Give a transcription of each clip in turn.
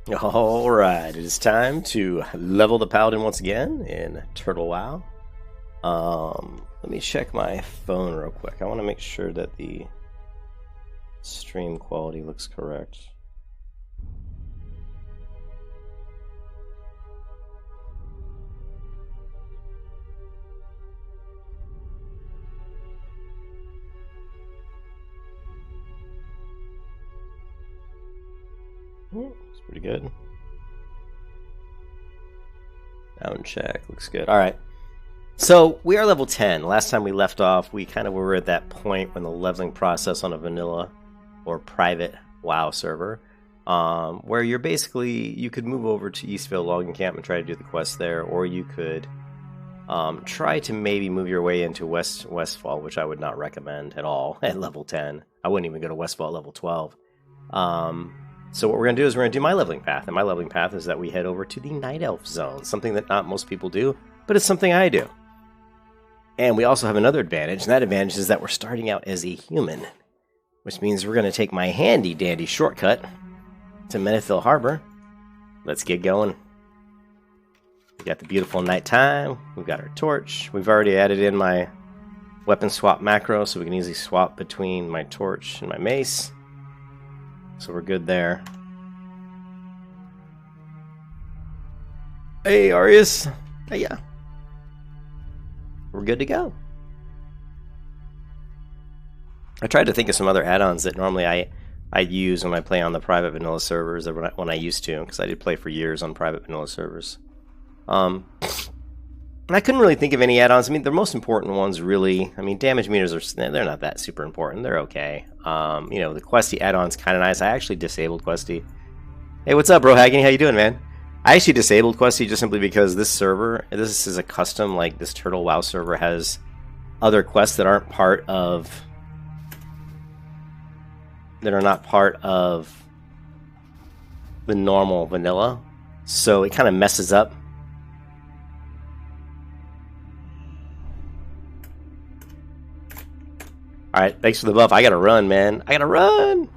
Alright, it is time to level the Paladin once again in Turtle WoW. Let me check my phone real quick. I want to make sure that the stream quality looks correct. It's pretty good. Sound check, looks good. Alright. So, we are level 10. Last time we left off, we kind of were at that point when the leveling process on a vanilla or private WoW server, where you're basically, you could move over to Eastvale Logging Camp and try to do the quest there, or you could try to maybe move your way into Westfall, which I would not recommend at all at level 10. I wouldn't even go to Westfall at level 12. So what we're going to do is we're going to do my leveling path, and my leveling path is that we head over to the Night Elf Zone, something that not most people do, but it's something I do. And we also have another advantage, and that advantage is that we're starting out as a human, which means we're going to take my handy-dandy shortcut to Menethil Harbor. Let's get going. We got the beautiful nighttime, we've got our torch, we've already added in my weapon swap macro, so we can easily swap between my torch and my mace. So we're good there. Hey, Arius. Hey, yeah. We're good to go. I tried to think of some other add-ons that normally I use when I play on the private vanilla servers, or when I used to, because I did play for years on private vanilla servers. And I couldn't really think of any add-ons. I mean, the most important ones, really, I mean, damage meters they're not that super important. They're okay. You know, the Questy add-on's kind of nice. I actually disabled Questy. Hey, what's up, bro, Haggany? How you doing, man? I actually disabled Questy just simply because this server, this is a custom, like, this Turtle WoW server has other quests that aren't part of, that are not part of the normal vanilla. So it kind of messes up. Alright, thanks for the buff. I gotta run, man. I gotta run!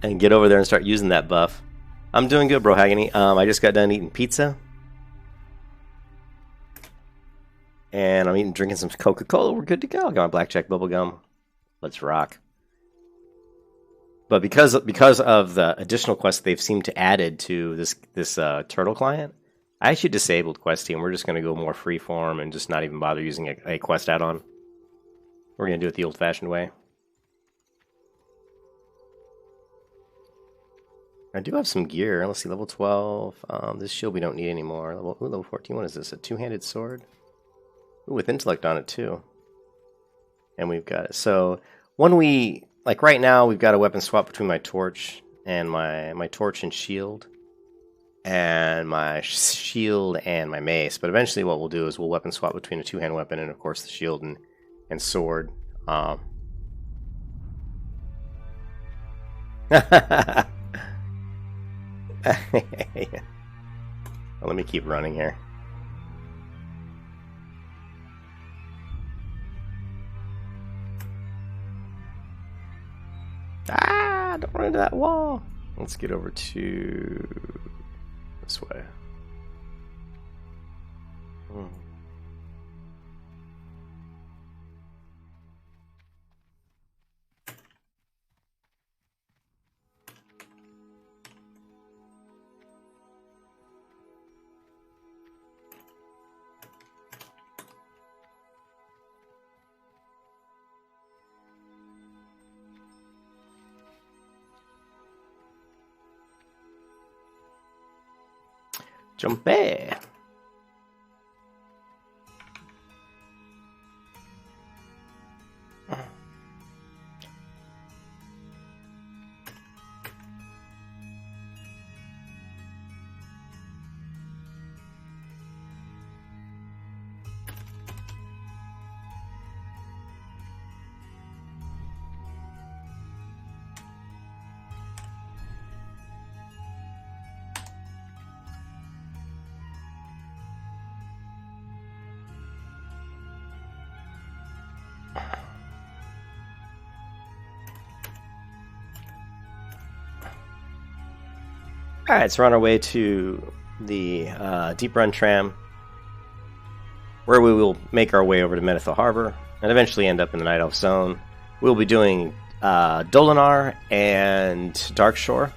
And get over there and start using that buff. I'm doing good, bro, Haggany. I just got done eating pizza. And I'm drinking some Coca-Cola. We're good to go. I got my blackjack bubblegum. Let's rock. But because of the additional quests they've seemed to added to this Turtle client, I actually disabled Questy, and we're just going to go more freeform and just not even bother using a quest add-on. We're going to do it the old-fashioned way. I do have some gear. Let's see, level 12. This shield we don't need anymore. Level 14, what is this? A two-handed sword? Ooh, with intellect on it, too. And we've got it. So, when we... Like, right now, we've got a weapon swap between my torch and my torch and shield. And my shield and my mace. But eventually what we'll do is we'll weapon swap between a two-hand weapon and, of course, the shield and sword. Well, let me keep running here. Ah, don't run into that wall. Let's get over to this way. Jumpé! Alright, so we're on our way to the Deep Run Tram, where we will make our way over to Menethil Harbor, and eventually end up in the Night Elf Zone. We'll be doing Dolinar and Darkshore,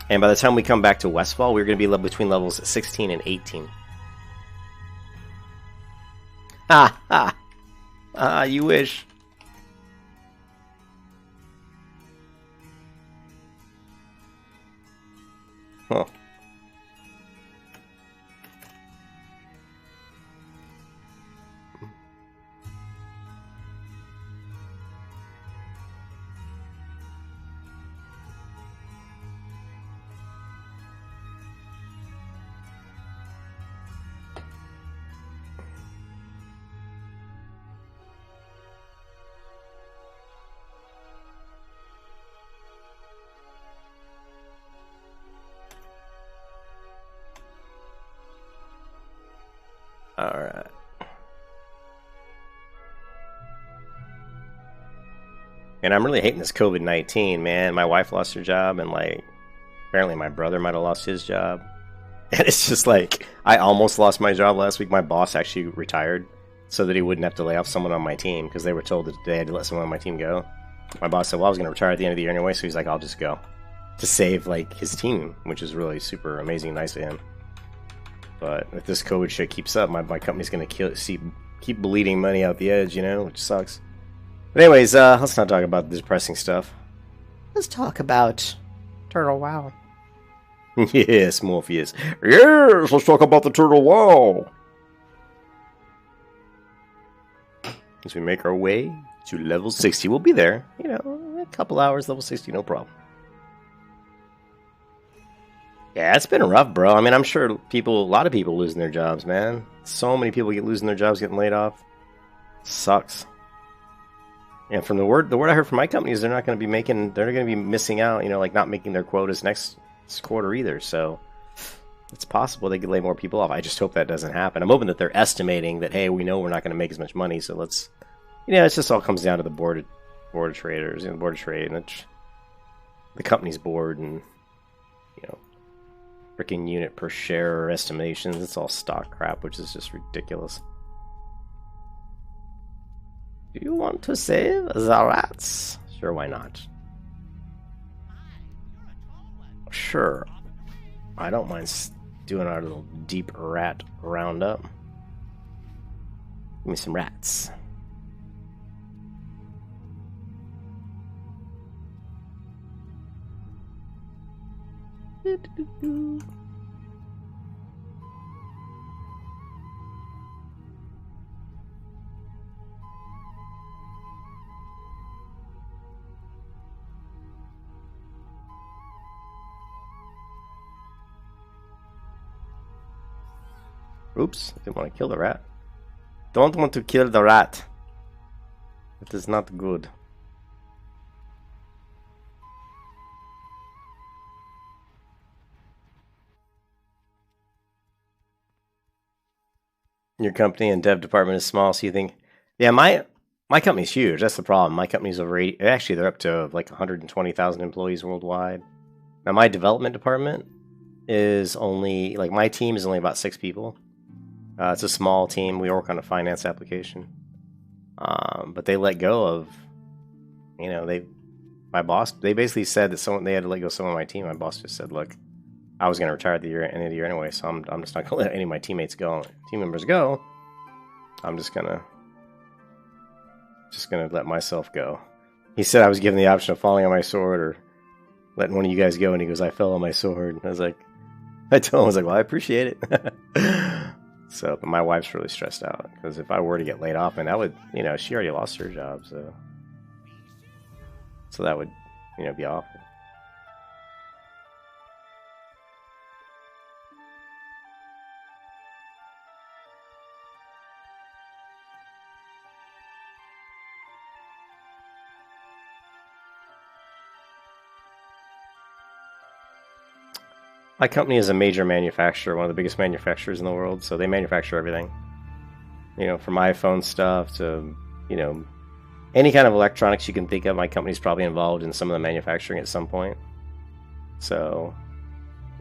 and by the time we come back to Westfall, we're going to be between levels 16 and 18. You wish. Huh. Alright. And I'm really hating this COVID-19, man. My wife lost her job, and like, apparently my brother might have lost his job. And it's just like, I almost lost my job last week. My boss actually retired so that he wouldn't have to lay off someone on my team, because they were told that they had to let someone on my team go. My boss said, well, I was going to retire at the end of the year anyway, so he's like, I'll just go. To save like his team, which is really super amazing and nice of him. But if this COVID shit keeps up, my company's going to keep bleeding money out the edge, you know, which sucks. But anyways, let's not talk about the depressing stuff. Let's talk about Turtle WoW. Yes, Morpheus. Yes, let's talk about the Turtle WoW. As we make our way to level 60, we'll be there. You know, a couple hours, level 60, no problem. Yeah, it's been rough, bro. I mean, I'm sure a lot of people losing their jobs, man. So many people losing their jobs, getting laid off. Sucks. And from the word I heard from my company is they're going to be missing out, you know, like not making their quotas next quarter either. So it's possible they could lay more people off. I just hope that doesn't happen. I'm hoping that they're estimating that, hey, we know we're not going to make as much money, so let's, you know, it just all comes down to the board of traders, you know, the board of trade, and the company's board, and you know, freaking unit per share estimations. It's all stock crap, which is just ridiculous. Do you want to save the rats? Sure, why not? Sure. I don't mind doing our little deep rat roundup. Give me some rats. Oops, I didn't want to kill the rat. Don't want to kill the rat. It is not good. Your company and dev department is small, so you think, yeah, my company's huge. That's the problem. My company's over 80, actually they're up to like 120,000 employees worldwide. Now my development department is only, like, my team is only about 6 people. It's a small team. We work on a finance application. But they let go of, you know, my boss, they basically said that they had to let go of someone on my team. My boss just said, look, I was going to retire at the end of the year anyway, so I'm just not going to let any of my team members go. I'm just going to let myself go. He said I was given the option of falling on my sword or letting one of you guys go, and he goes, I fell on my sword. And I told him, I was like, well, I appreciate it. So, but my wife's really stressed out, because if I were to get laid off, and that would, you know, she already lost her job, so that would, you know, be awful. My company is a major manufacturer, one of the biggest manufacturers in the world, so they manufacture everything. You know, from iPhone stuff to, you know, any kind of electronics you can think of, my company's probably involved in some of the manufacturing at some point. So,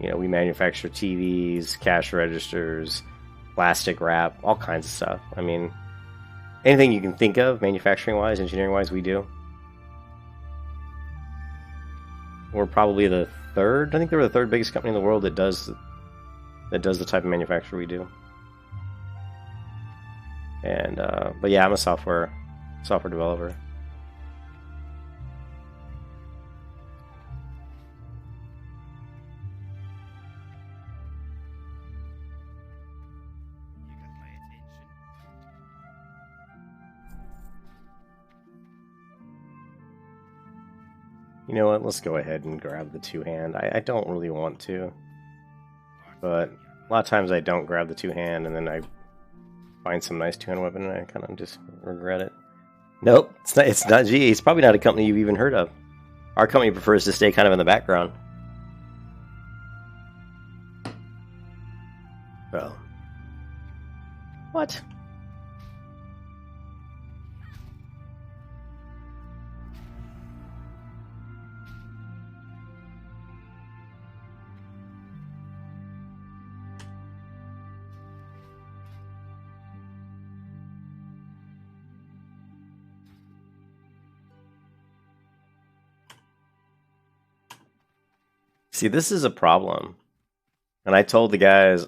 You know, we manufacture TVs, cash registers, plastic wrap, all kinds of stuff. I mean, anything you can think of, manufacturing-wise, engineering-wise, we do. We're probably the third. I think we're the third biggest company in the world that does the type of manufacture we do. And but yeah, I'm a software developer. You know what? Let's go ahead and grab the two-hand. I don't really want to, but a lot of times I don't grab the two-hand, and then I find some nice two-hand weapon, and I kind of just regret it. Nope, it's not GE. It's probably not a company you've even heard of. Our company prefers to stay kind of in the background. Bro. What? See, this is a problem. And I told the guys...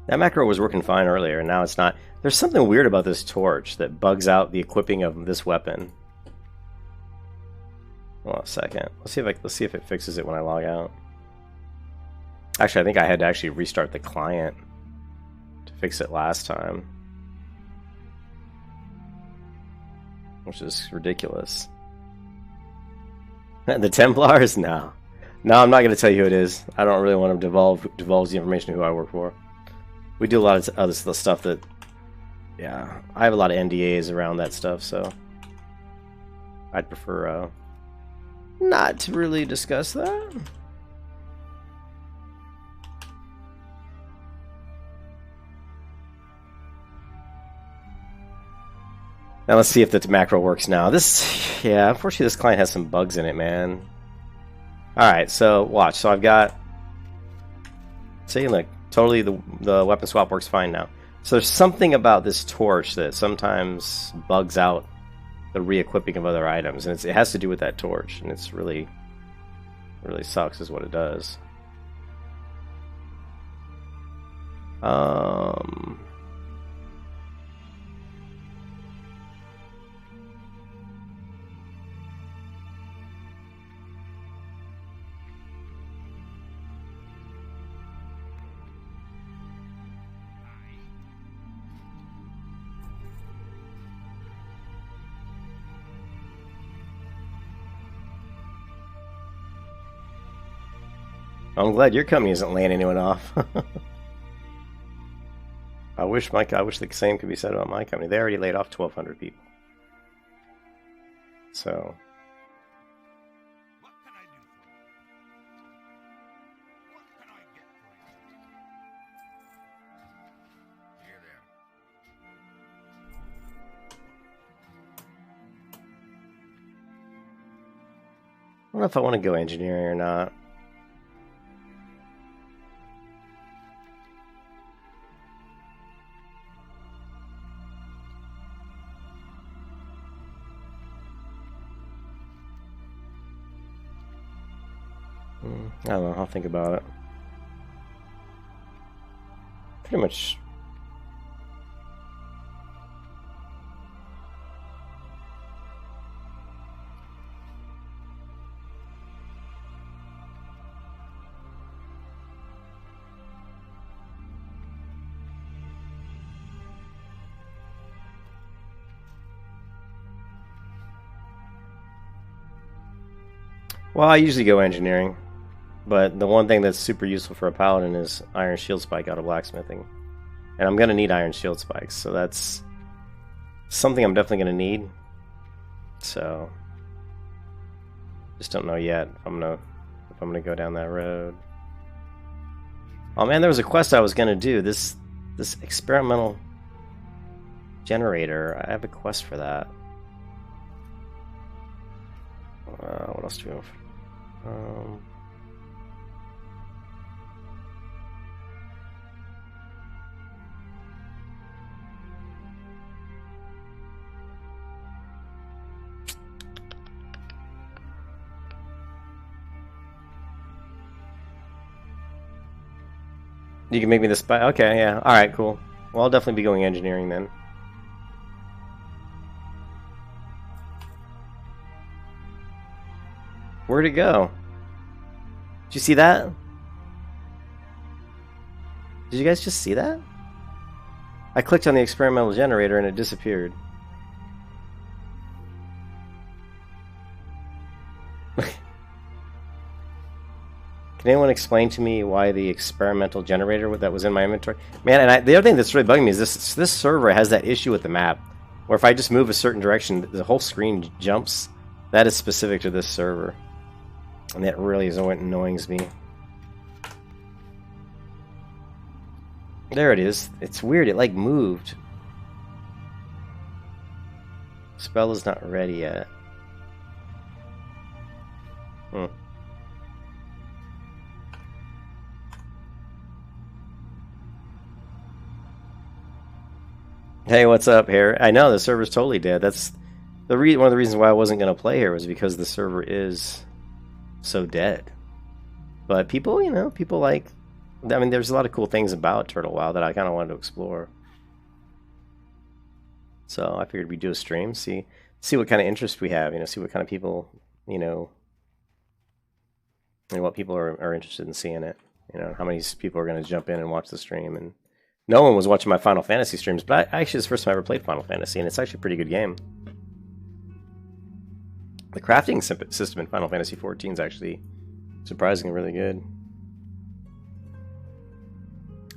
That macro was working fine earlier, and now it's not. There's something weird about this torch that bugs out the equipping of this weapon. Hold on a second. Let's see if it fixes it when I log out. Actually, I think I had to actually restart the client to fix it last time, which is ridiculous. The Templars? No. No, I'm not going to tell you who it is. I don't really want to divulge the information of who I work for. We do a lot of other stuff that... Yeah, I have a lot of NDAs around that stuff, so... I'd prefer not to really discuss that. Now let's see if the macro works now. Yeah, unfortunately this client has some bugs in it, man. Alright, so watch. So I've got... See, look, totally the weapon swap works fine now. So there's something about this torch that sometimes bugs out the re-equipping of other items, and it has to do with that torch, and it's really sucks is what it does. I'm glad your company isn't laying anyone off. I wish the same could be said about my company. They already laid off 1,200 people. So. What can I do for you? What can I get for you? Here there. I don't know if I want to go engineering or not. I don't know, I'll think about it. Pretty much. Well, I usually go engineering. But the one thing that's super useful for a paladin is iron shield spike out of blacksmithing. And I'm going to need iron shield spikes, so that's something I'm definitely going to need. So, just don't know yet if I'm going to if I'm gonna go down that road. Oh man, there was a quest I was gonna do. This experimental generator. I have a quest for that. What else do we have? You can make me the spy. Okay, yeah. All right, cool. Well, I'll definitely be going engineering then. Where'd it go? Did you see that? Did you guys just see that? I clicked on the experimental generator and it disappeared. Can anyone explain to me why the experimental generator that was in my inventory? Man, and the other thing that's really bugging me is this server has that issue with the map, where if I just move a certain direction, the whole screen jumps. That is specific to this server, and that really is what annoys me. There it is. It's weird. It like moved. Spell is not ready yet. Hey, what's up here? I know the server's totally dead. That's the one of the reasons why I wasn't going to play here was because the server is so dead. But people, you know, people like. I mean, there's a lot of cool things about Turtle WoW that I kind of wanted to explore. So I figured we'd do a stream, see what kind of interest we have. You know, see what kind of people, you know, and what people are interested in seeing it. You know, how many people are going to jump in and watch the stream and. No one was watching my Final Fantasy streams, but actually it's the first time I ever played Final Fantasy, and it's actually a pretty good game. The crafting system in Final Fantasy XIV is actually surprisingly really good.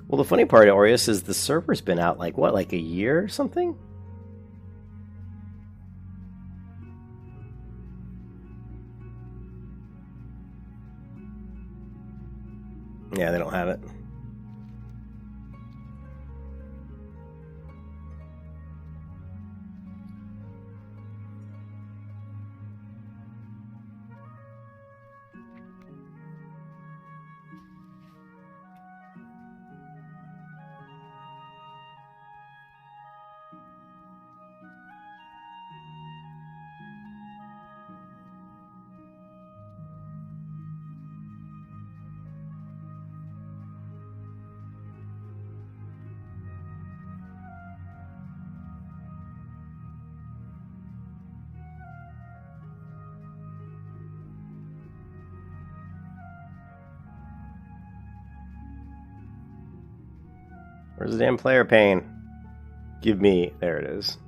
Well, the funny part, Aureus, is the server's been out like, what, like a year or something? Yeah, they don't have it. Where's the damn player pane? Give me. There it is.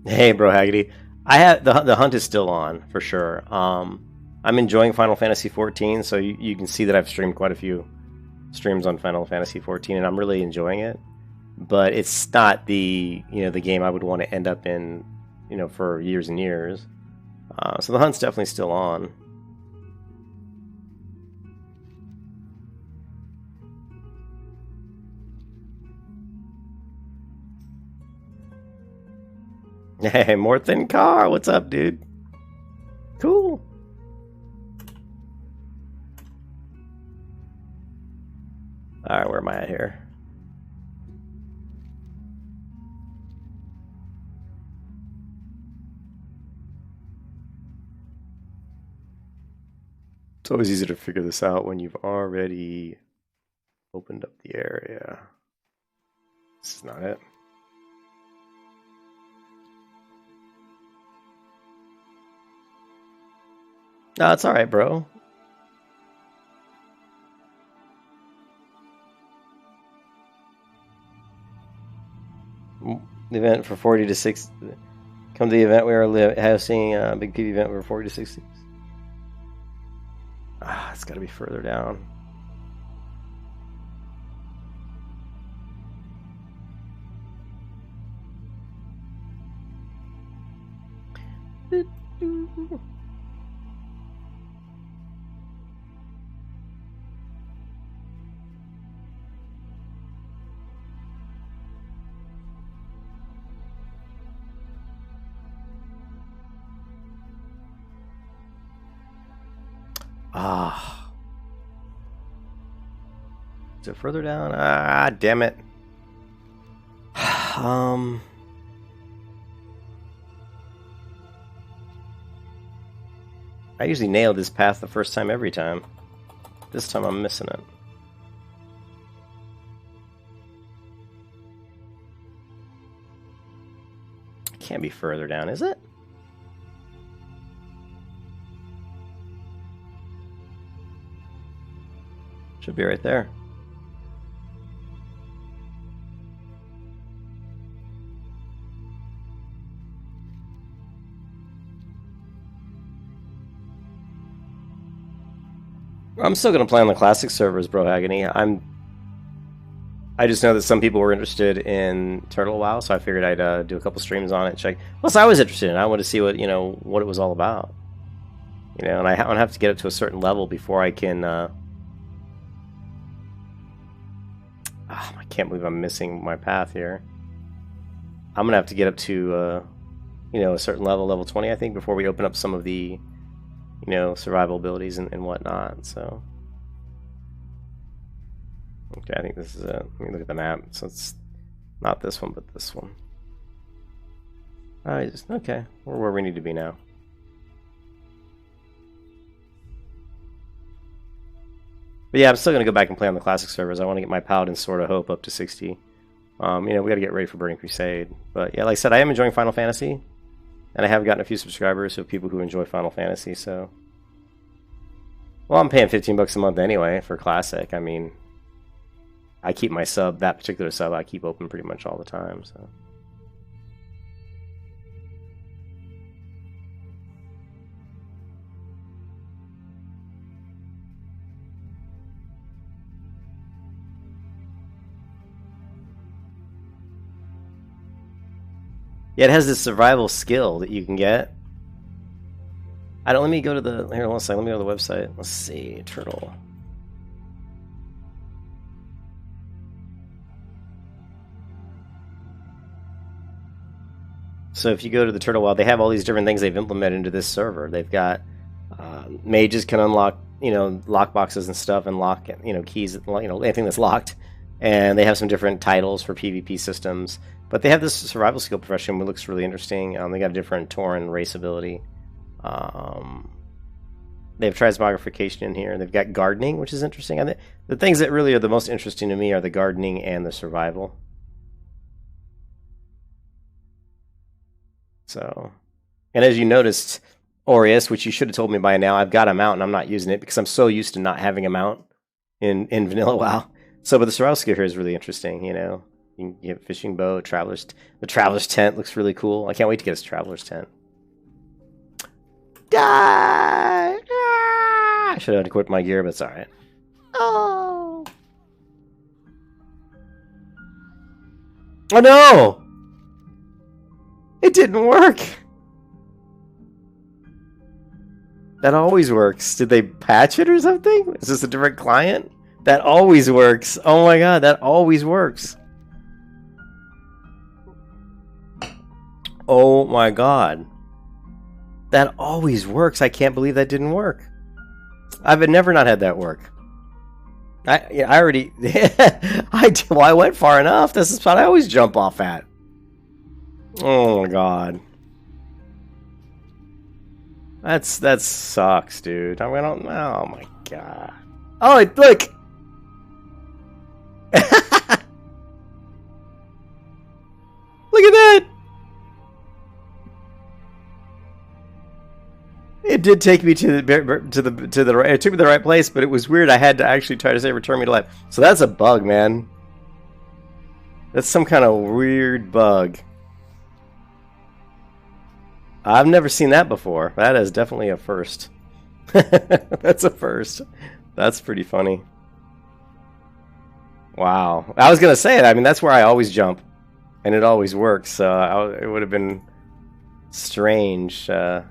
Hey, bro, Haggerty. I have the hunt is still on for sure. I'm enjoying Final Fantasy XIV, so you can see that I've streamed quite a few streams on Final Fantasy XIV, and I'm really enjoying it. But it's not the the game I would want to end up in, for years and years. So the hunt's definitely still on. Hey, more thin car. What's up, dude? Cool. All right, where am I at here? It's always easy to figure this out when you've already opened up the area. This is not it. No, it's alright, bro. The event for 40 to 60. Come to the event we are hosting a big PV event for 40 to 60. It's got to be further down. Ah. Is it further down? Ah, damn it. I usually nail this path the first time every time. This time I'm missing it. It can't be further down, is it? Should be right there. I'm still gonna play on the classic servers, bro. Agony. I just know that some people were interested in Turtle WoW, so I figured I'd do a couple streams on it. Check. Plus, I was interested in it. I wanted to see what what it was all about. And I don't have to get it to a certain level before I can. I can't believe I'm missing my path here. I'm gonna have to get up to a certain level, level 20, I think, before we open up some of the survival abilities and whatnot. So okay, I think this is it. Let me look at the map. So it's not this one, but this one. Okay, we're where we need to be now. But yeah, I'm still gonna go back and play on the classic servers. I want to get my Paladin Sword of Hope up to 60. We gotta get ready for Burning Crusade. But yeah, like I said, I am enjoying Final Fantasy. And I have gotten a few subscribers of people who enjoy Final Fantasy, so... Well, I'm paying $15 a month anyway for Classic. I mean, I keep my sub, that particular sub, I keep open pretty much all the time, so... Yeah, it has this survival skill that you can get. Let me go to the, here, one second, let me go to the website. Let's see, Turtle. So if you go to the Turtle WoW, they have all these different things they've implemented into this server. They've got, mages can unlock, lock boxes and stuff, and lock, keys, anything that's locked. And they have some different titles for PvP systems. But they have this survival skill profession, which looks really interesting. They got a different Tauren race ability. They have transmogrification in here. They've got gardening, which is interesting. And the things that really are the most interesting to me are the gardening and the survival. So, and as you noticed, Aureus, which you should have told me by now, I've got a mount and I'm not using it because I'm so used to not having a mount in vanilla WoW. So, but the survival skill here is really interesting, You can get fishing boat, the traveler's tent looks really cool. I can't wait to get this traveler's tent. Die! Ah! I should have equipped my gear, but it's alright. Oh! Oh no! It didn't work! That always works. Did they patch it or something? Is this a different client? That always works. Oh my god, that always works. Oh my god. That always works. I can't believe that didn't work. I've never not had that work. I already... I went far enough. This is the spot I always jump off at. Oh my god. That sucks, dude. I don't know. Oh my god. Oh, look! Look at that! It did take me to the right. It took me to the right place, but it was weird. I had to actually try to say return me to life. So that's a bug, man. That's some kind of weird bug. I've never seen that before. That is definitely a first. That's a first. That's pretty funny. Wow. I was gonna say it. I mean, that's where I always jump, and it always works. So it would have been strange to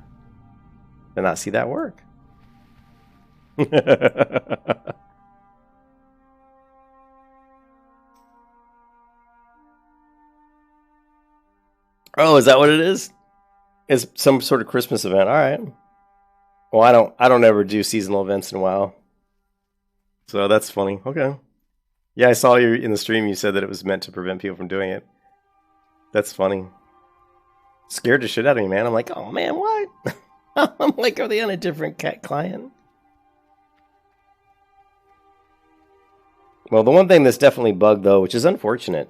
not see that work. Oh, is that what it is? It's some sort of Christmas event. All right. Well, I don't ever do seasonal events in WoW. So that's funny. Okay. Yeah, I saw you in the stream. You said that it was meant to prevent people from doing it. That's funny. Scared the shit out of me, man. I'm like, oh man, what? I'm like, are they on a different client? Well, the one thing that's definitely bugged though, which is unfortunate,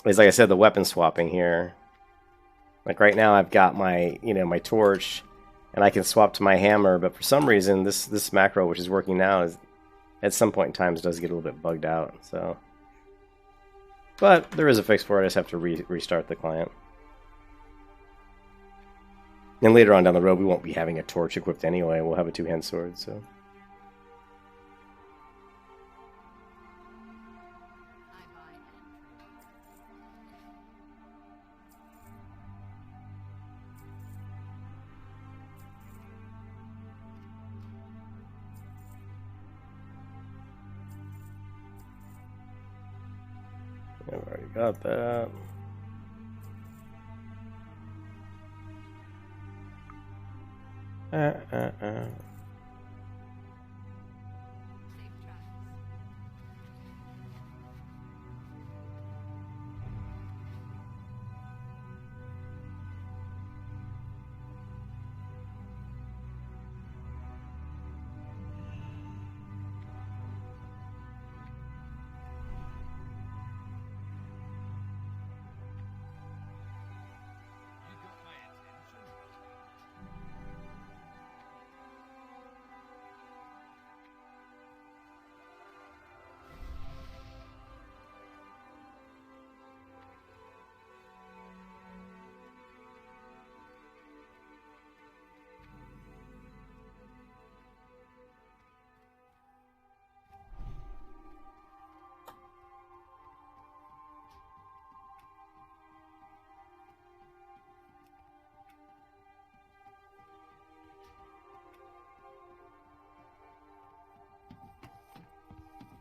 is like I said, the weapon swapping here. Like right now, I've got my, my torch, and I can swap to my hammer. But for some reason, this macro, which is working now, is at some point in time does get a little bit bugged out. So, but there is a fix for it. I just have to restart the client. And later on down the road, we won't be having a torch equipped anyway. We'll have a two-hand sword. So. I've already got that. You got my attention.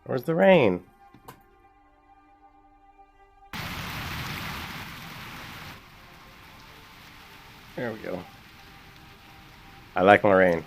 Where's the rain? There we go. I like my rain.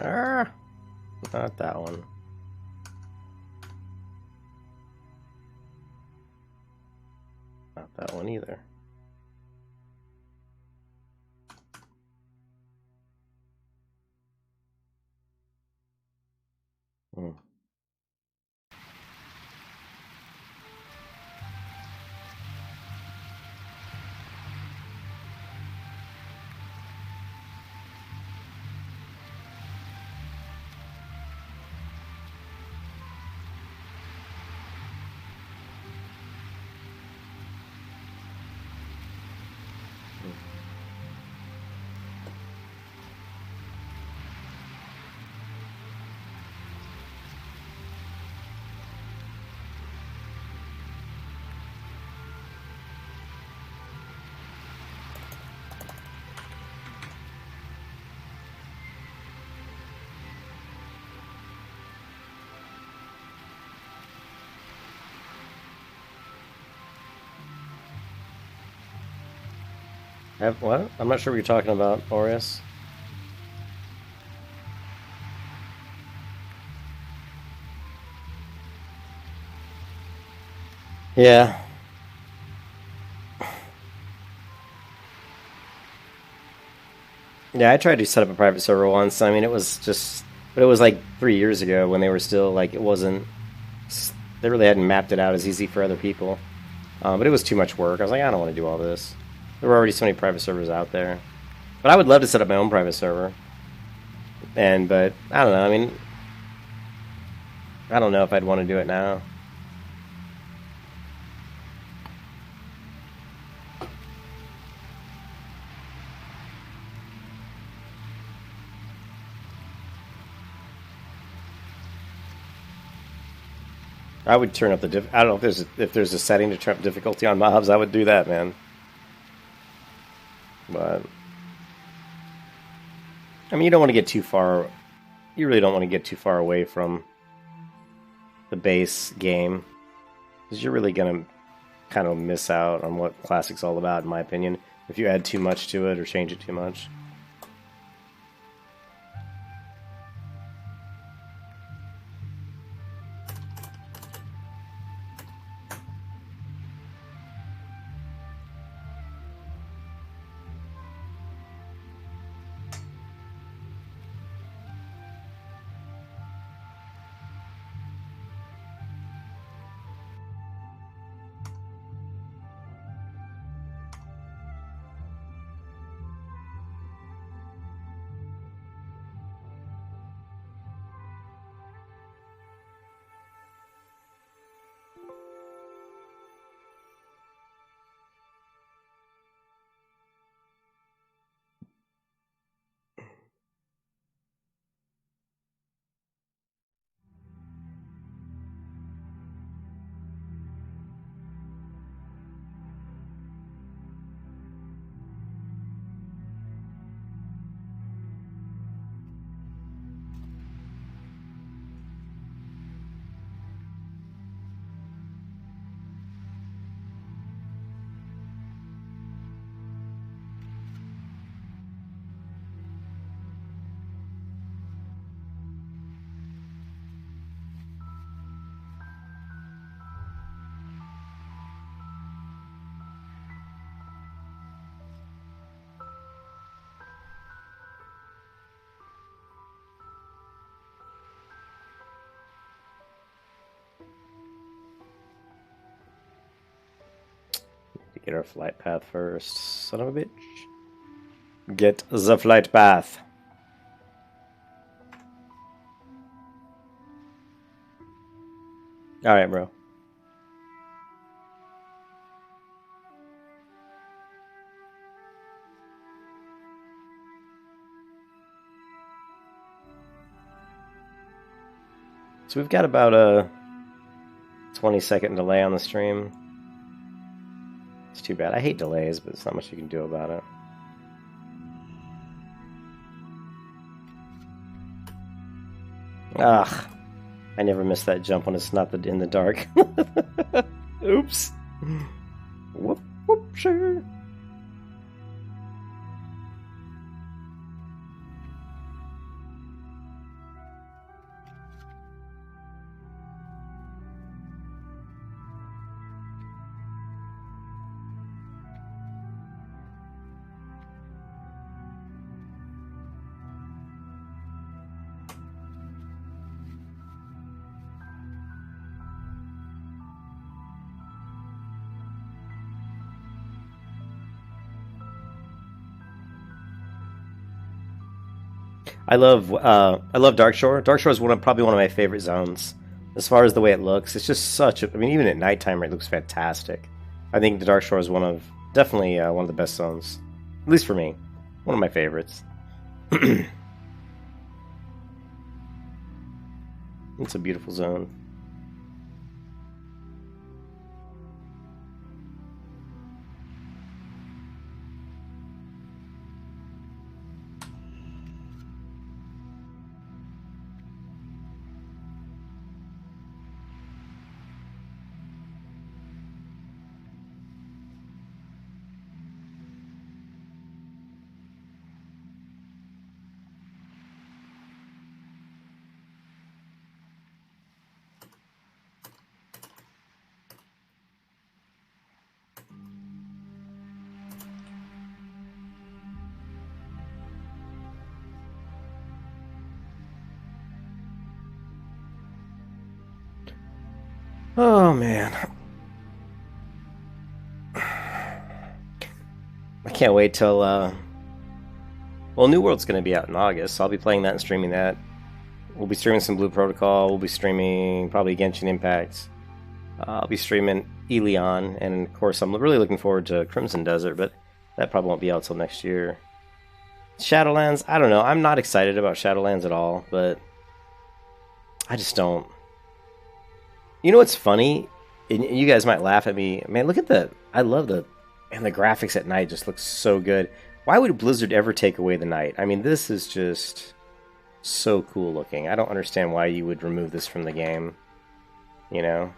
Huh. Not that one. Not that one either. Hmm. What? I'm not sure what you're talking about, Aureus. Yeah. Yeah, I tried to set up a private server once. I mean, it was just, but it was like 3 years ago when they were still like, it wasn't, they really hadn't mapped it out as easy for other people. But it was too much work. I was like, I don't want to do all this. There were already so many private servers out there. But I would love to set up my own private server. But I don't know. I mean, I don't know if I'd want to do it now. I would turn up the I don't know if there's a setting to turn up difficulty on mobs. I would do that, man. But I mean, you don't want to get too far. You really don't want to get too far away from the base game, because you're really gonna kind of miss out on what Classic's all about, in my opinion, if you add too much to it or change it too much. Get our flight path first, son of a bitch. Get the flight path. All right, bro. So we've got about a 20-second delay on the stream. It's too bad. I hate delays, but there's not much you can do about it. Ugh. I never miss that jump when it's not in the dark. Oops. Whoop, whoop, sure. I love Darkshore. Darkshore is probably one of my favorite zones. As far as the way it looks, it's just such a. I mean, even at nighttime, it looks fantastic. I think the Darkshore is definitely one of the best zones, at least for me. One of my favorites. It's a beautiful zone. Oh man, I can't wait till well, New World's going to be out in August, so I'll be playing that and streaming that. We'll be streaming some Blue Protocol. We'll be streaming probably Genshin Impact. I'll be streaming Elion, and of course I'm really looking forward to Crimson Desert, but that probably won't be out till next year. Shadowlands, I don't know. I'm not excited about Shadowlands at all, but I just don't. You know what's funny? And you guys might laugh at me. Man, look at the... I love the... And the graphics at night just look so good. Why would Blizzard ever take away the night? I mean, this is just so cool looking. I don't understand why you would remove this from the game. You know?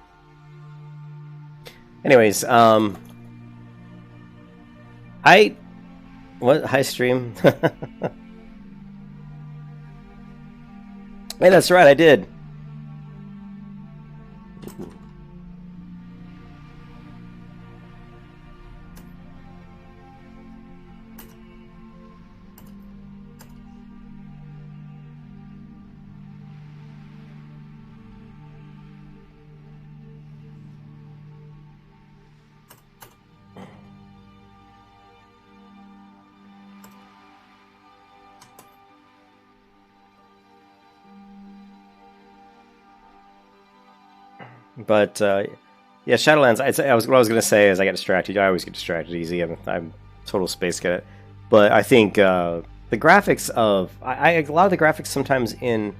Anyways, What? Hi, stream. Hey, that's right, I did. But yeah, Shadowlands. What I was gonna say is I got distracted. I always get distracted easy. I'm total space cadet. But I think the graphics of a lot of the graphics sometimes in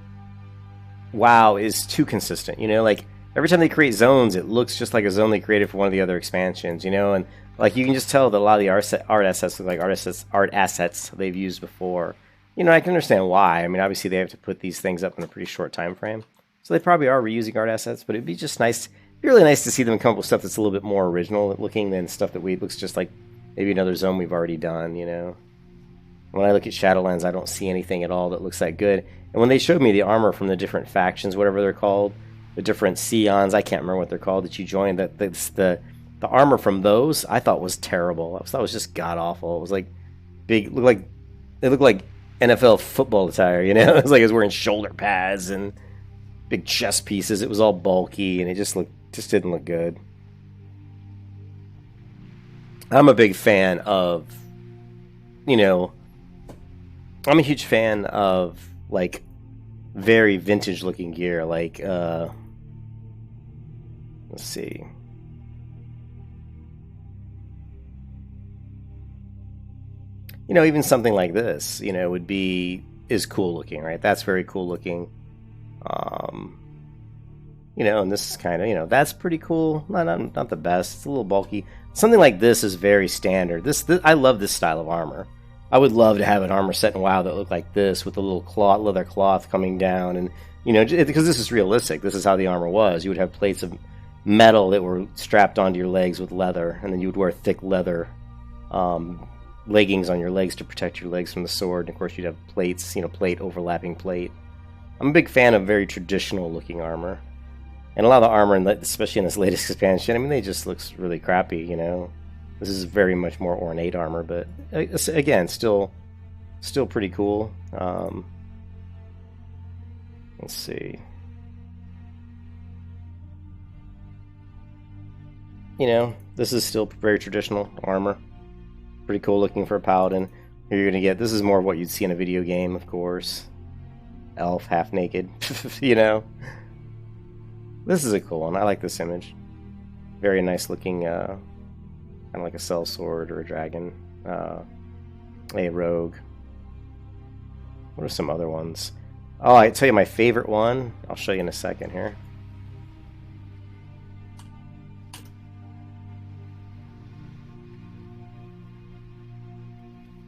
WoW is too consistent. You know, like every time they create zones, it looks just like a zone they created for one of the other expansions. You know, and like you can just tell that a lot of the art assets look like art assets they've used before. You know, I can understand why. I mean, obviously they have to put these things up in a pretty short time frame. So they probably are reusing art assets, but it'd be just nice, really nice to see them come up with stuff that's a little bit more original looking than stuff that looks just like maybe another zone we've already done, you know. When I look at Shadowlands, I don't see anything at all that looks that good. And when they showed me the armor from the different factions, whatever they're called, the different Scions, I can't remember what they're called, that you joined, the armor from those, I thought was terrible. I thought it was just god-awful. It was like big, it looked like NFL football attire, you know. It was like it was wearing shoulder pads and big chest pieces. It was all bulky, and it just didn't look good. I'm a big fan of, you know, I'm a huge fan of like very vintage looking gear. Like, let's see. You know, even something like this, you know, is cool looking, right? That's very cool looking. You know, and this is kind of, you know, that's pretty cool. Not the best. It's a little bulky. Something like this is very standard. This I love this style of armor. I would love to have an armor set in WoW that looked like this, with a little leather cloth coming down, and you know, because this is realistic. This is how the armor was. You would have plates of metal that were strapped onto your legs with leather, and then you would wear thick leather leggings on your legs to protect your legs from the sword. And of course, you'd have plates, you know, overlapping plate. I'm a big fan of very traditional looking armor. And a lot of the armor, especially in this latest expansion, I mean, they just looks really crappy, you know. This is very much more ornate armor, but again, still pretty cool. Let's see. You know, this is still very traditional armor. Pretty cool looking for a paladin. Here you're gonna get, this is more of what you'd see in a video game, of course. Elf, half naked, you know. This is a cool one. I like this image. Very nice looking, kind of like a sellsword or a dragon. A rogue. What are some other ones? Oh, I tell you my favorite one. I'll show you in a second here.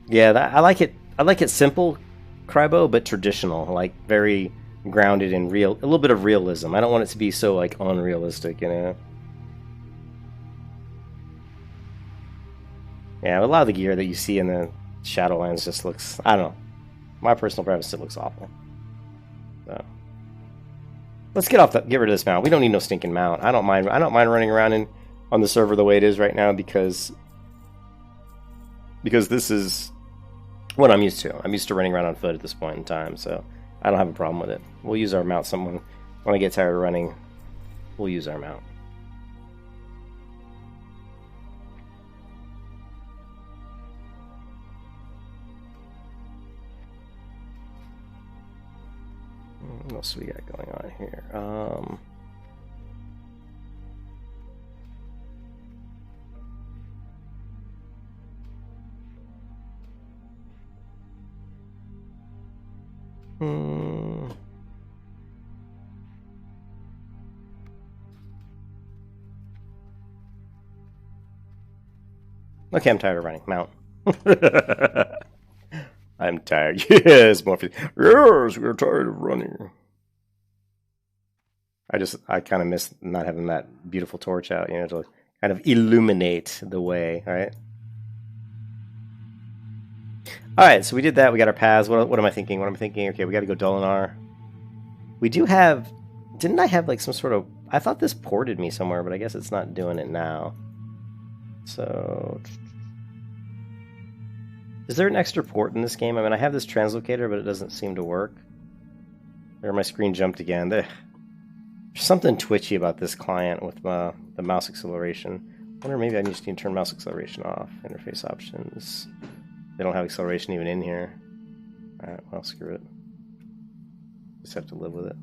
Yeah, I like it. I like it simple, Crybo, but traditional, like very grounded in real, a little bit of realism. I don't want it to be so like unrealistic, you know. Yeah, a lot of the gear that you see in the Shadowlands just looks, I don't know. My personal preference, it looks awful. So let's get rid of this mount. We don't need no stinking mount. I don't mind running around on the server the way it is right now because this is what I'm used to. I'm used to running around on foot at this point in time, so I don't have a problem with it. We'll use our mount when I get tired of running, we'll use our mount. What else we got going on here? Okay, I'm tired of running. Mount. I'm tired. Yes, Morpheus. Yes, we're tired of running. I kind of miss not having that beautiful torch out, you know, to kind of illuminate the way, right? All right, so we did that. We got our paths. What am I thinking? What am I thinking? Okay, we got to go Dolinar. We do have... Didn't I have like some sort of... I thought this ported me somewhere, but I guess it's not doing it now. So... Is there an extra port in this game? I mean, I have this translocator, but it doesn't seem to work. There, my screen jumped again. There's something twitchy about this client with the mouse acceleration. I wonder maybe I just need to turn mouse acceleration off. Interface options. They don't have acceleration even in here. Alright, well, screw it. Just have to live with it.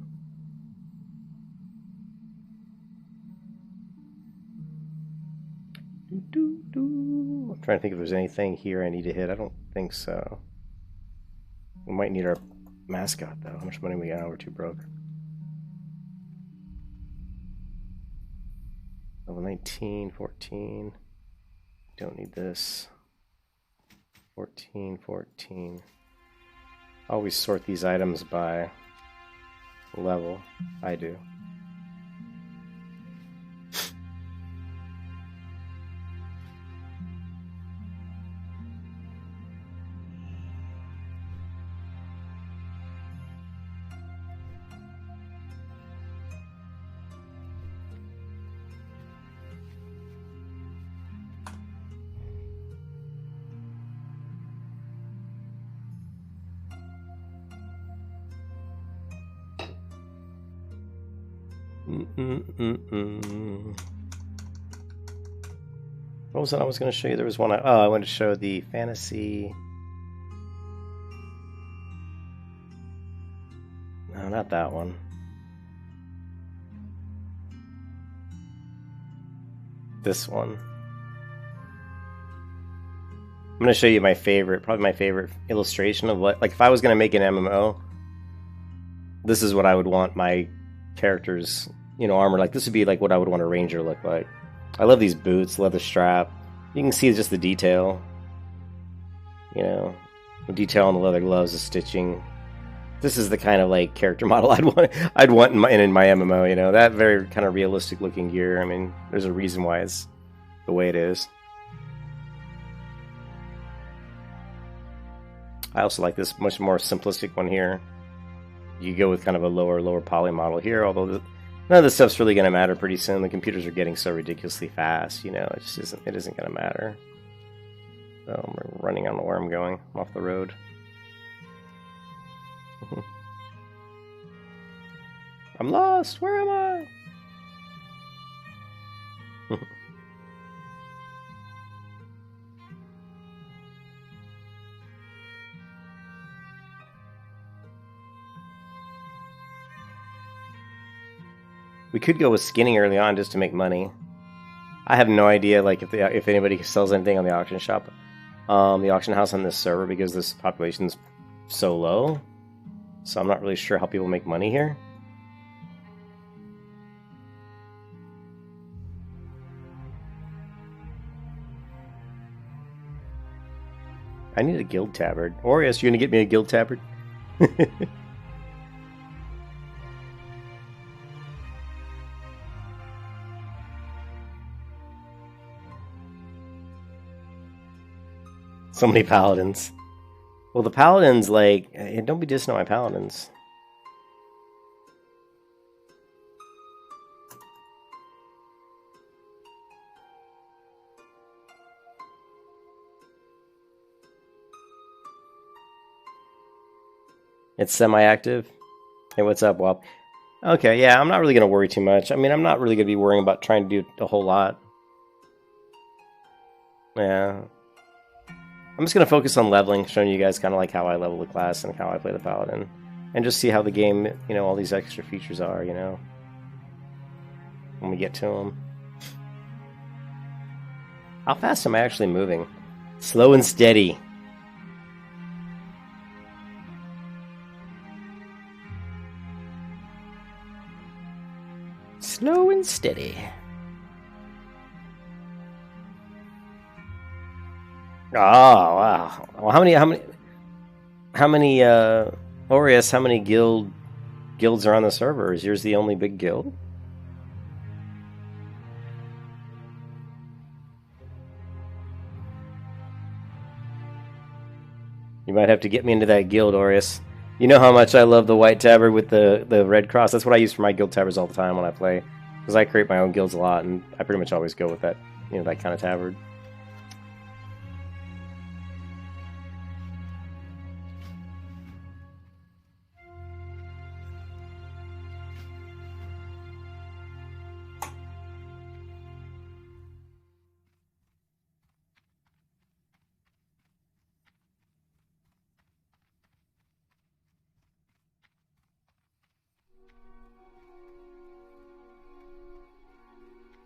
I'm trying to think if there's anything here I need to hit. I don't think so. We might need our mascot, though. How much money we got? We're too broke. Level 19, 14. Don't need this. 14, 14. Always sort these items by level. I do. What was that I was going to show you? There was one. I wanted to show the fantasy. No, not that one. This one. I'm going to show you my favorite, probably my favorite illustration of what, like if I was going to make an MMO, this is what I would want my characters, you know, armor. Like this would be like what I would want a ranger look like. I love these boots, leather strap. You can see just the detail. You know, the detail on the leather gloves, the stitching. This is the kind of like character model I'd want in my MMO. You know, that very kind of realistic looking gear. I mean, there's a reason why it's the way it is. I also like this much more simplistic one here. You go with kind of a lower poly model here, although none of this stuff's really going to matter pretty soon. The computers are getting so ridiculously fast, you know, it just isn't going to matter. So I'm running, I don't know where I'm going. I'm off the road. I'm lost. Where am I? We could go with skinning early on just to make money. I have no idea, like if anybody sells anything on the auction shop, the auction house on this server, because this population's so low. So I'm not really sure how people make money here. I need a guild tabard. Orius, you gonna get me a guild tabard? So many paladins. Well, the paladins, like, don't be dissing on my paladins. It's semi-active. Hey, what's up, Wop? Okay, yeah, I'm not really going to worry too much. I mean, I'm not really going to be worrying about trying to do a whole lot. Yeah. I'm just going to focus on leveling, showing you guys kind of like how I level the class and how I play the paladin. and just see how the game, you know, all these extra features are, you know, when we get to them. How fast am I actually moving? Slow and steady. Slow and steady. Oh wow! Well, how many Aureus? How many guilds are on the server? Is yours the only big guild? You might have to get me into that guild, Aureus. You know how much I love the white tabard with the red cross. That's what I use for my guild tabards all the time when I play, because I create my own guilds a lot, and I pretty much always go with that, you know, that kind of tabard.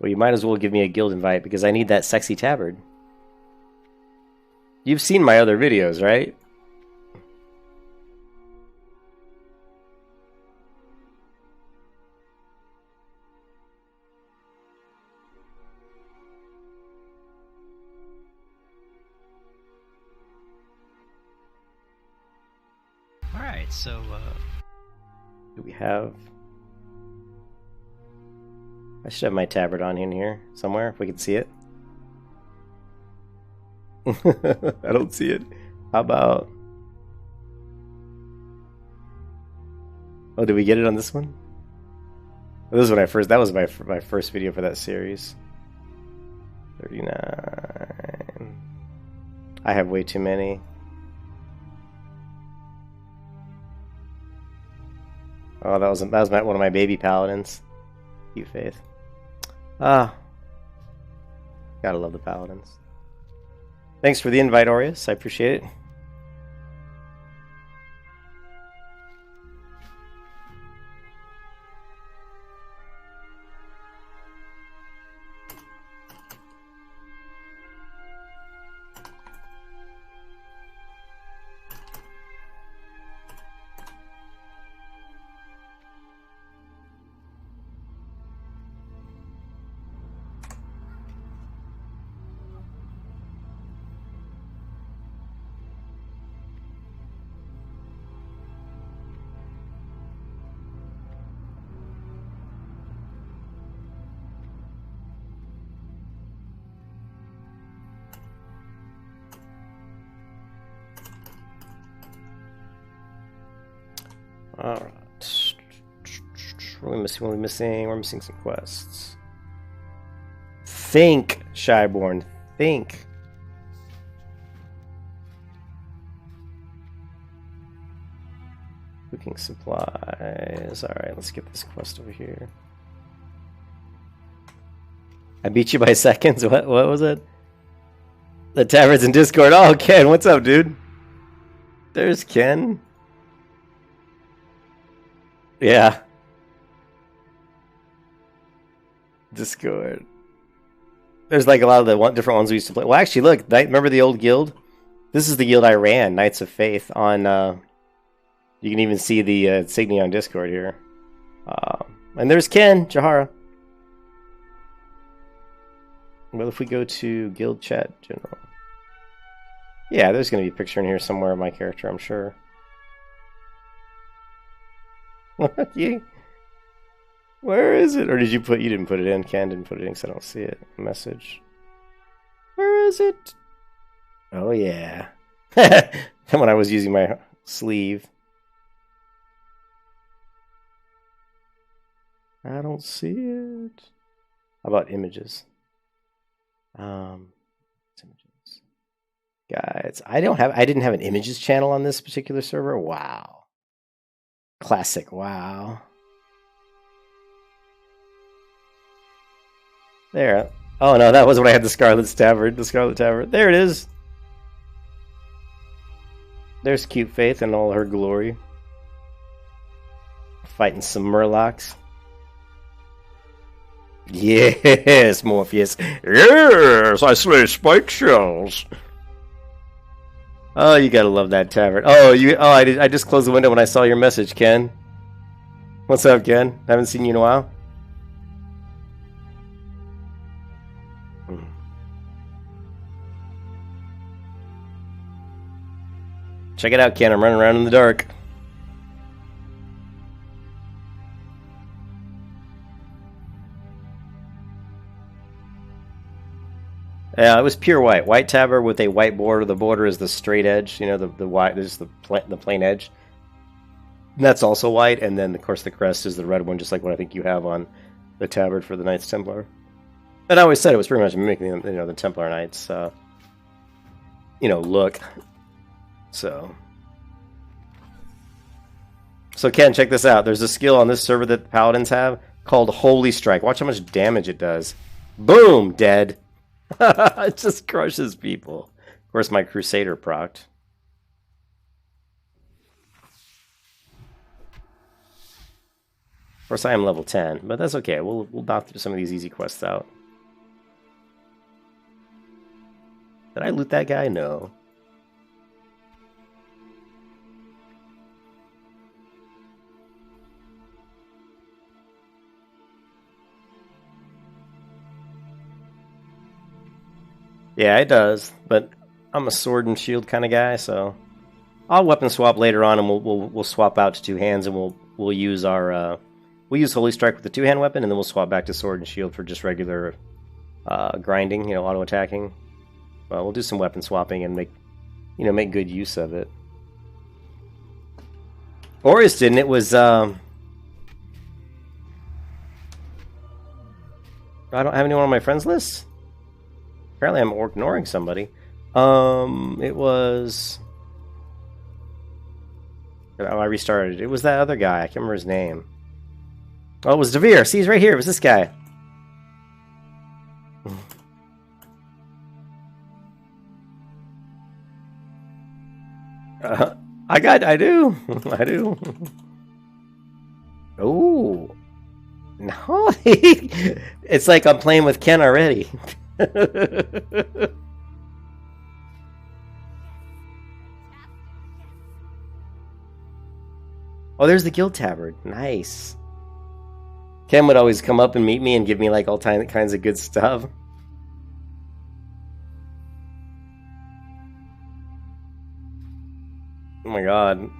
Well, you might as well give me a guild invite, because I need that sexy tabard. You've seen my other videos, right? Alright, so, Do we have... I should have my tabard on in here somewhere, if we can see it. I don't see it. How about... Oh, did we get it on this one? Well, this is when I first... That was my first video for that series. 39... I have way too many. Oh, that was one of my baby paladins. Cute Faith. Ah. Gotta love the paladins. Thanks for the invite, Aureus. I appreciate it. Alright. What are we missing? What are we missing? We're missing some quests. Think, Shyborn. Think. Cooking supplies. Alright, let's get this quest over here. I beat you by seconds? What was it? The taverns in Discord. Oh, Ken, what's up, dude? There's Ken. Yeah. Discord. There's like a lot of the different ones we used to play. Well, actually, look. Remember the old guild? This is the guild I ran, Knights of Faith, on... you can even see the insignia on Discord here. And there's Ken, Jahara. Well, if we go to guild chat general... Yeah, there's going to be a picture in here somewhere of my character, I'm sure. What? Where is it? Or did you put... You didn't put it in. Ken didn't put it in because I don't see it. Message. Where is it? Oh, yeah. When I was using my sleeve. I don't see it. How about images? Images. Guides. I didn't have an images channel on this particular server. Wow. Classic. Wow. There. Oh no, that was when I had the Scarlet Tabard. The Scarlet Tabard. There it is. There's Cute Faith in all her glory. Fighting some Murlocs. Yes, Morpheus. Yes, I slay spike shells. Oh, you gotta love that tavern. Oh, I just closed the window when I saw your message, Ken. What's up, Ken? Haven't seen you in a while. Check it out, Ken. I'm running around in the dark. Yeah, it was pure white. White tabard with a white border. The border is the straight edge. You know, the white is the plain edge. And that's also white. And then, of course, the crest is the red one, just like what I think you have on the tabard for the Knights Templar. And I always said it was pretty much mimicking, the Templar Knights, look. So Ken, check this out. There's a skill on this server that Paladins have called Holy Strike. Watch how much damage it does. Boom! Dead. It just crushes people. Of course, my Crusader procced. Of course, I am level 10, but that's okay. We'll knock through some of these easy quests out. Did I loot that guy? No. Yeah, it does, but I'm a sword and shield kind of guy, so I'll weapon swap later on, and we'll swap out to two hands, and we'll use our we'll use Holy Strike with the two-hand weapon, and then we'll swap back to sword and shield for just regular grinding, auto attacking. Well, we'll do some weapon swapping and make good use of it. Orius didn't. It was I don't have anyone on my friends list. Apparently I'm ignoring somebody. It was... Oh, I restarted. It was that other guy. I can't remember his name. Oh, it was Devere. See, he's right here. It was this guy. I do. I do. Oh. No. It's like I'm playing with Ken already. Oh, there's the guild tabard. Nice. Ken would always come up and meet me and give me like all kinds of good stuff. Oh my god.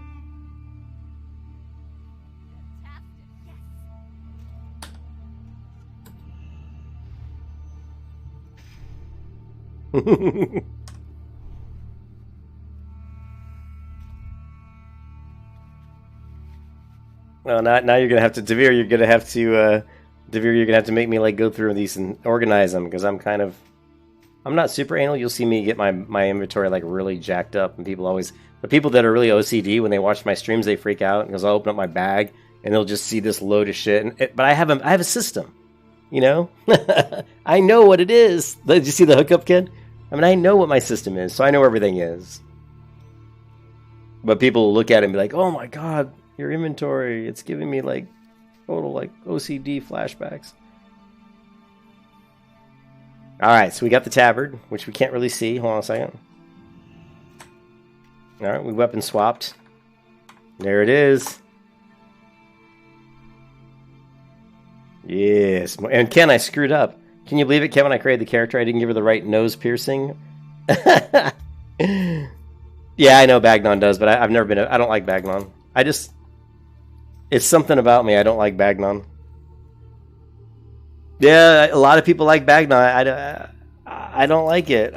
Well, now you're gonna have to Devere. You're gonna have to Devere. You're gonna have to make me like go through these and organize them because I'm not super anal. You'll see me get my inventory like really jacked up, and the people that are really OCD when they watch my streams, they freak out because I'll open up my bag and they'll just see this load of shit. But I have a system, I know what it is. Did you see the hookup, kid? I mean, I know what my system is, so I know everything is. But people will look at it and be like, "Oh my god, your inventory! It's giving me like total like OCD flashbacks." All right, so we got the tabard, which we can't really see. Hold on a second. All right, we weapon swapped. There it is. Yes, and Ken, I screwed up. Can you believe it, Kevin? I created the character. I didn't give her the right nose piercing. Yeah, I know Bagnon does, but I've never been. I don't like Bagnon. It's something about me. I don't like Bagnon. Yeah, a lot of people like Bagnon. I don't like it.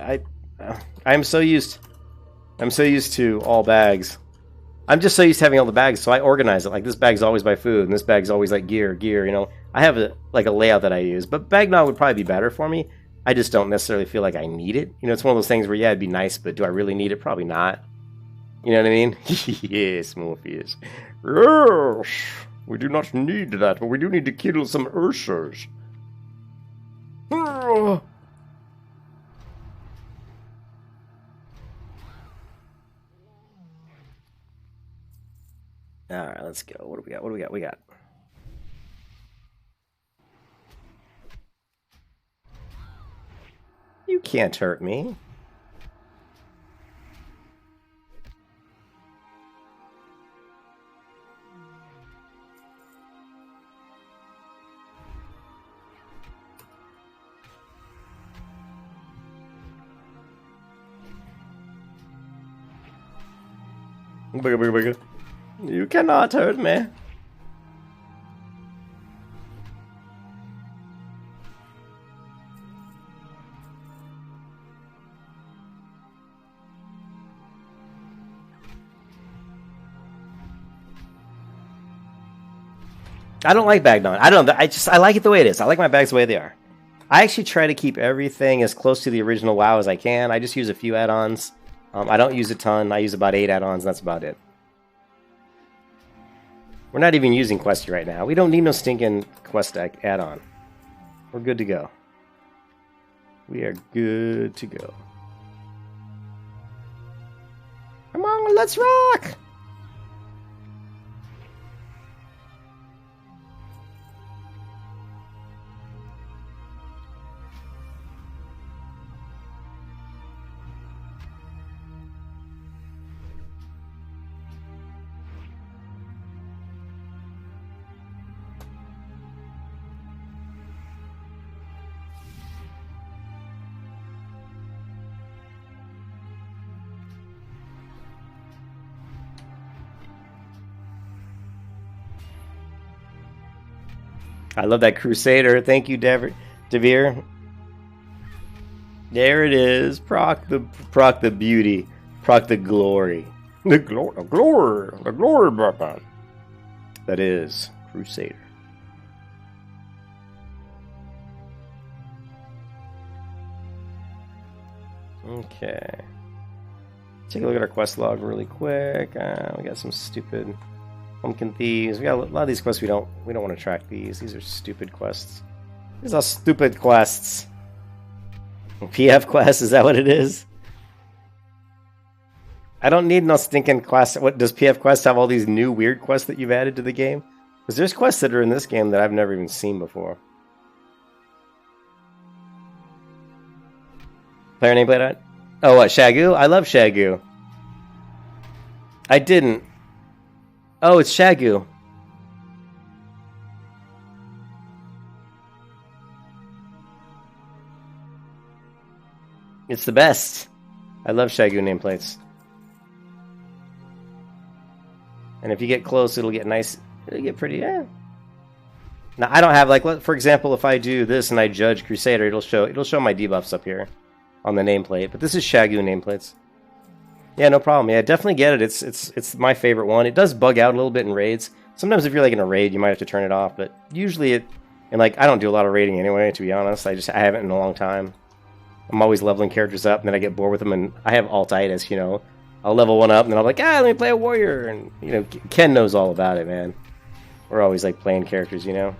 I'm so used to all bags. I'm just so used to having all the bags, so I organize it. Like this bag's always by food, and this bag's always like gear. I have a layout that I use, but Bagnon would probably be better for me. I just don't necessarily feel like I need it. It's one of those things where, yeah, it'd be nice, but do I really need it? Probably not. You know what I mean? Yes, Morpheus. Yes, we do not need that, but we do need to kill some Ursers. Alright, let's go. What do we got? What do we got? We got. You can't hurt me. You cannot hurt me. I don't like bagged on. I don't know. I like it the way it is. I like my bags the way they are. I actually try to keep everything as close to the original WoW as I can. I just use a few add-ons. I don't use a ton. I use about 8 add-ons, and that's about it. We're not even using Questy right now. We don't need no stinking Quest add-on. We're good to go. We are good to go. Come on, let's rock! I love that Crusader. Thank you, Devere. There it is. Proc the beauty. Proc the glory. The glory button. That is Crusader. Okay. Take a look at our quest log really quick. We got some stupid pumpkin thieves. We got a lot of these quests we don't want to track these. These are stupid quests. These are stupid quests. PF quest, is that what it is? I don't need no stinking quest. What does PF quest have all these new weird quests that you've added to the game? Because there's quests that are in this game that I've never even seen before. Player name played on? Oh, what, Shagu? I love Shagu. I didn't. Oh, it's Shagu. It's the best. I love Shagu nameplates. And if you get close, it'll get nice. It'll get pretty, yeah. Now, I don't have, like, for example, if I do this and I judge Crusader, it'll show my debuffs up here on the nameplate. But this is Shagu nameplates. Yeah, no problem. Yeah, definitely get it. It's my favorite one. It does bug out a little bit in raids. Sometimes if you're like in a raid, you might have to turn it off. But usually and like I don't do a lot of raiding anyway, to be honest. I haven't in a long time. I'm always leveling characters up, and then I get bored with them, and I have alt-itis, you know. I'll level one up, and then I'm like, let me play a warrior. And, you know, Ken knows all about it, man. We're always, like, playing characters, you know.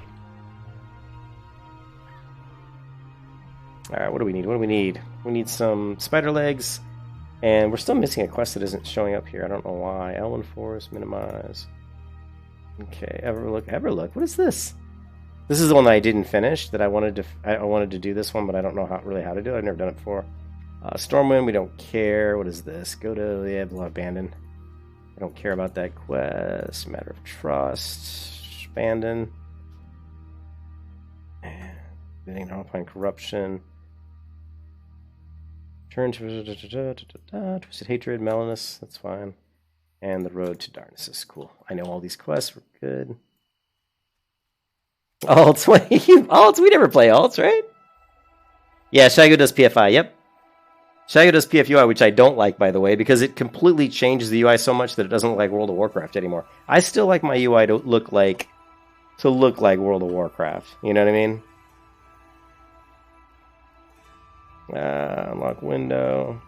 Alright, what do we need? What do we need? We need some spider legs, and we're still missing a quest that isn't showing up here. I don't know why. Elven Forest, minimize. Okay, Everlook. What is this? This is the one that I didn't finish, that I wanted to do this one, but I don't know really how to do it. I've never done it before. Stormwind, we don't care. What is this? Go to, yeah, Blood Abandon. I don't care about that quest. Matter of Trust. Abandon. Getting Alpine Corruption. Turn to Twisted Hatred, Melanus, that's fine. And the Road to Darkness, cool. I know all these quests, we're good. Alts, alts, we never play alts, right? Yeah, Shago does PFI, yep. Shago does PFUI, which I don't like, by the way, because it completely changes the UI so much that it doesn't look like World of Warcraft anymore. I still like my UI to look like World of Warcraft, you know what I mean? Unlock window.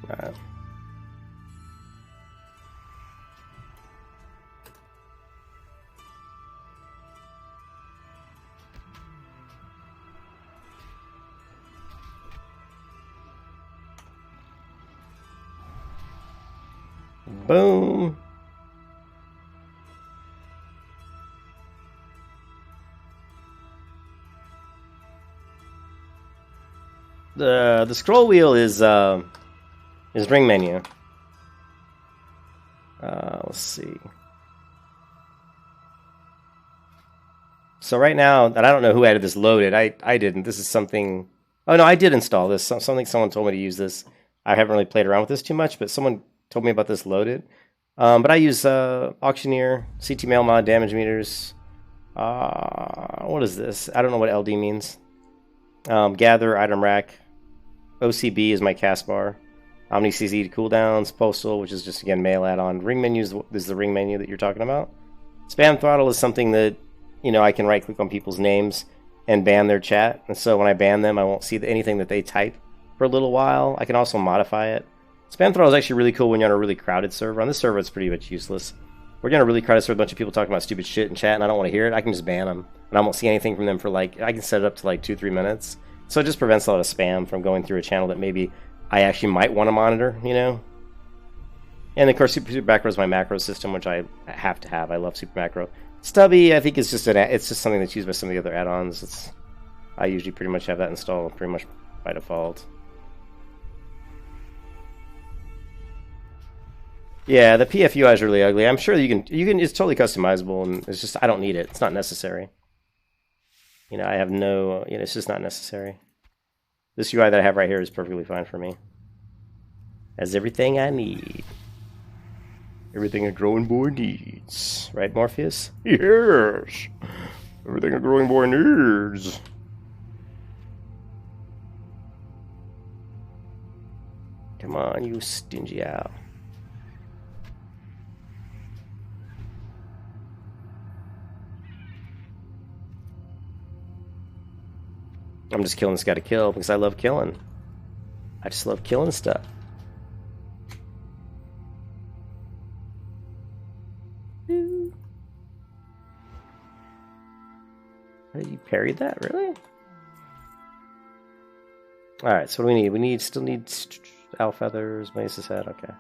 Alright. Boom. The scroll wheel is ring menu. Let's see. So right now, and I don't know who added this loaded. I didn't. This is something. Oh no, I did install this. Something someone told me to use this. I haven't really played around with this too much, but someone told me about this loaded. But I use Auctioneer, CT Mail Mod, damage meters. What is this? I don't know what LD means. Gather, item rack. OCB is my cast bar. Omni CZ cooldowns. Postal, which is just, again, mail add-on. Ring menu is the ring menu that you're talking about. Spam throttle is something that, you know, I can right-click on people's names and ban their chat. And so when I ban them, I won't see anything that they type for a little while. I can also modify it. Spam throttle is actually really cool when you're on a really crowded server. On this server, it's pretty much useless. We're on a really crowded server, a bunch of people talking about stupid shit in chat, and I don't want to hear it. I can just ban them, and I won't see anything from them for, like, I can set it up to like 2-3 minutes. So it just prevents a lot of spam from going through a channel that maybe I actually might want to monitor, you know? And of course, Super Macro is my macro system, which I have to have. I love Super Macro. Stubby, I think, is just it's just something that's used by some of the other add-ons. I usually pretty much have that installed pretty much by default. Yeah, the PF UI is really ugly. I'm sure you can. It's totally customizable, and it's just I don't need it. It's not necessary. You know, I have no. You know, it's just not necessary. This UI that I have right here is perfectly fine for me. Has everything I need. Everything a growing boy needs, right, Morpheus? Yes. Everything a growing boy needs. Come on, you stingy owl. I'm just killing this guy to kill because I love killing. I just love killing stuff. How did you parry that? Really? Alright, so what do we need? We still need owl feathers, Mesa's head, okay.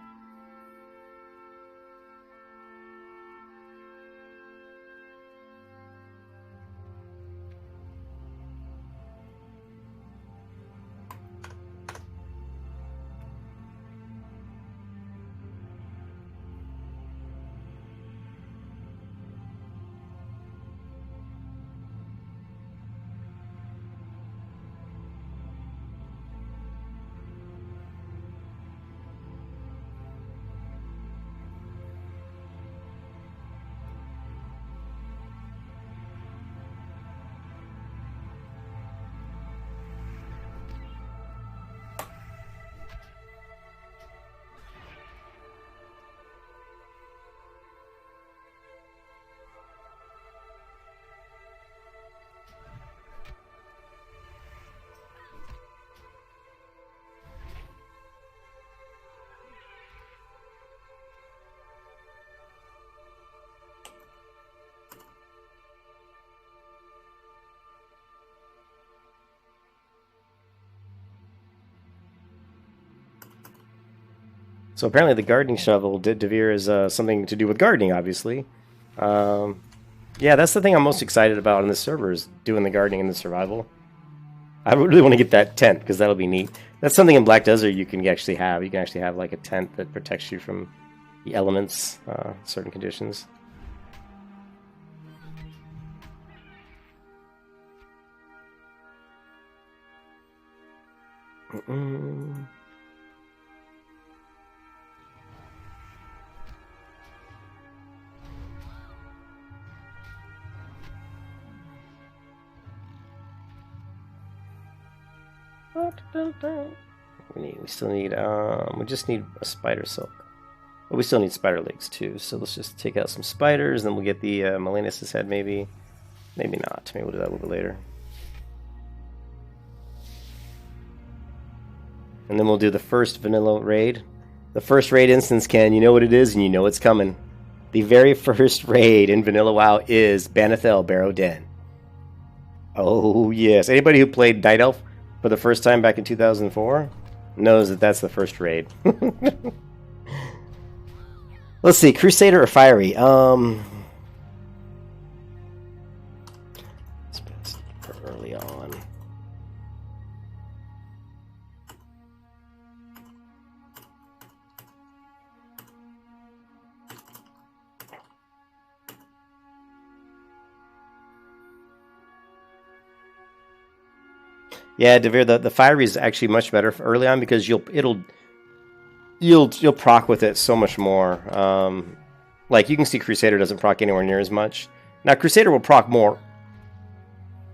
So apparently the gardening shovel did Devere is something to do with gardening, obviously. Yeah, that's the thing I'm most excited about in this server is doing the gardening and the survival. I really want to get that tent because that'll be neat. That's something in Black Desert you can actually have. You can actually have like a tent that protects you from the elements, certain conditions. We still need, we just need a spider silk. But we still need spider legs too, so let's just take out some spiders, then we'll get the Melanus' head maybe. Maybe not, maybe we'll do that a little bit later. And then we'll do the first vanilla raid. The first raid instance, Ken, you know what it is and you know it's coming. The very first raid in Vanilla WoW is Banethel Barrow Den. Oh, yes. Anybody who played Night Elf for the first time back in 2004 knows that that's the first raid. Let's see, Crusader or Fiery? It's best for early on. Yeah, Devere, the Fiery is actually much better for early on because you'll proc with it so much more. Like you can see Crusader doesn't proc anywhere near as much. Now Crusader will proc more.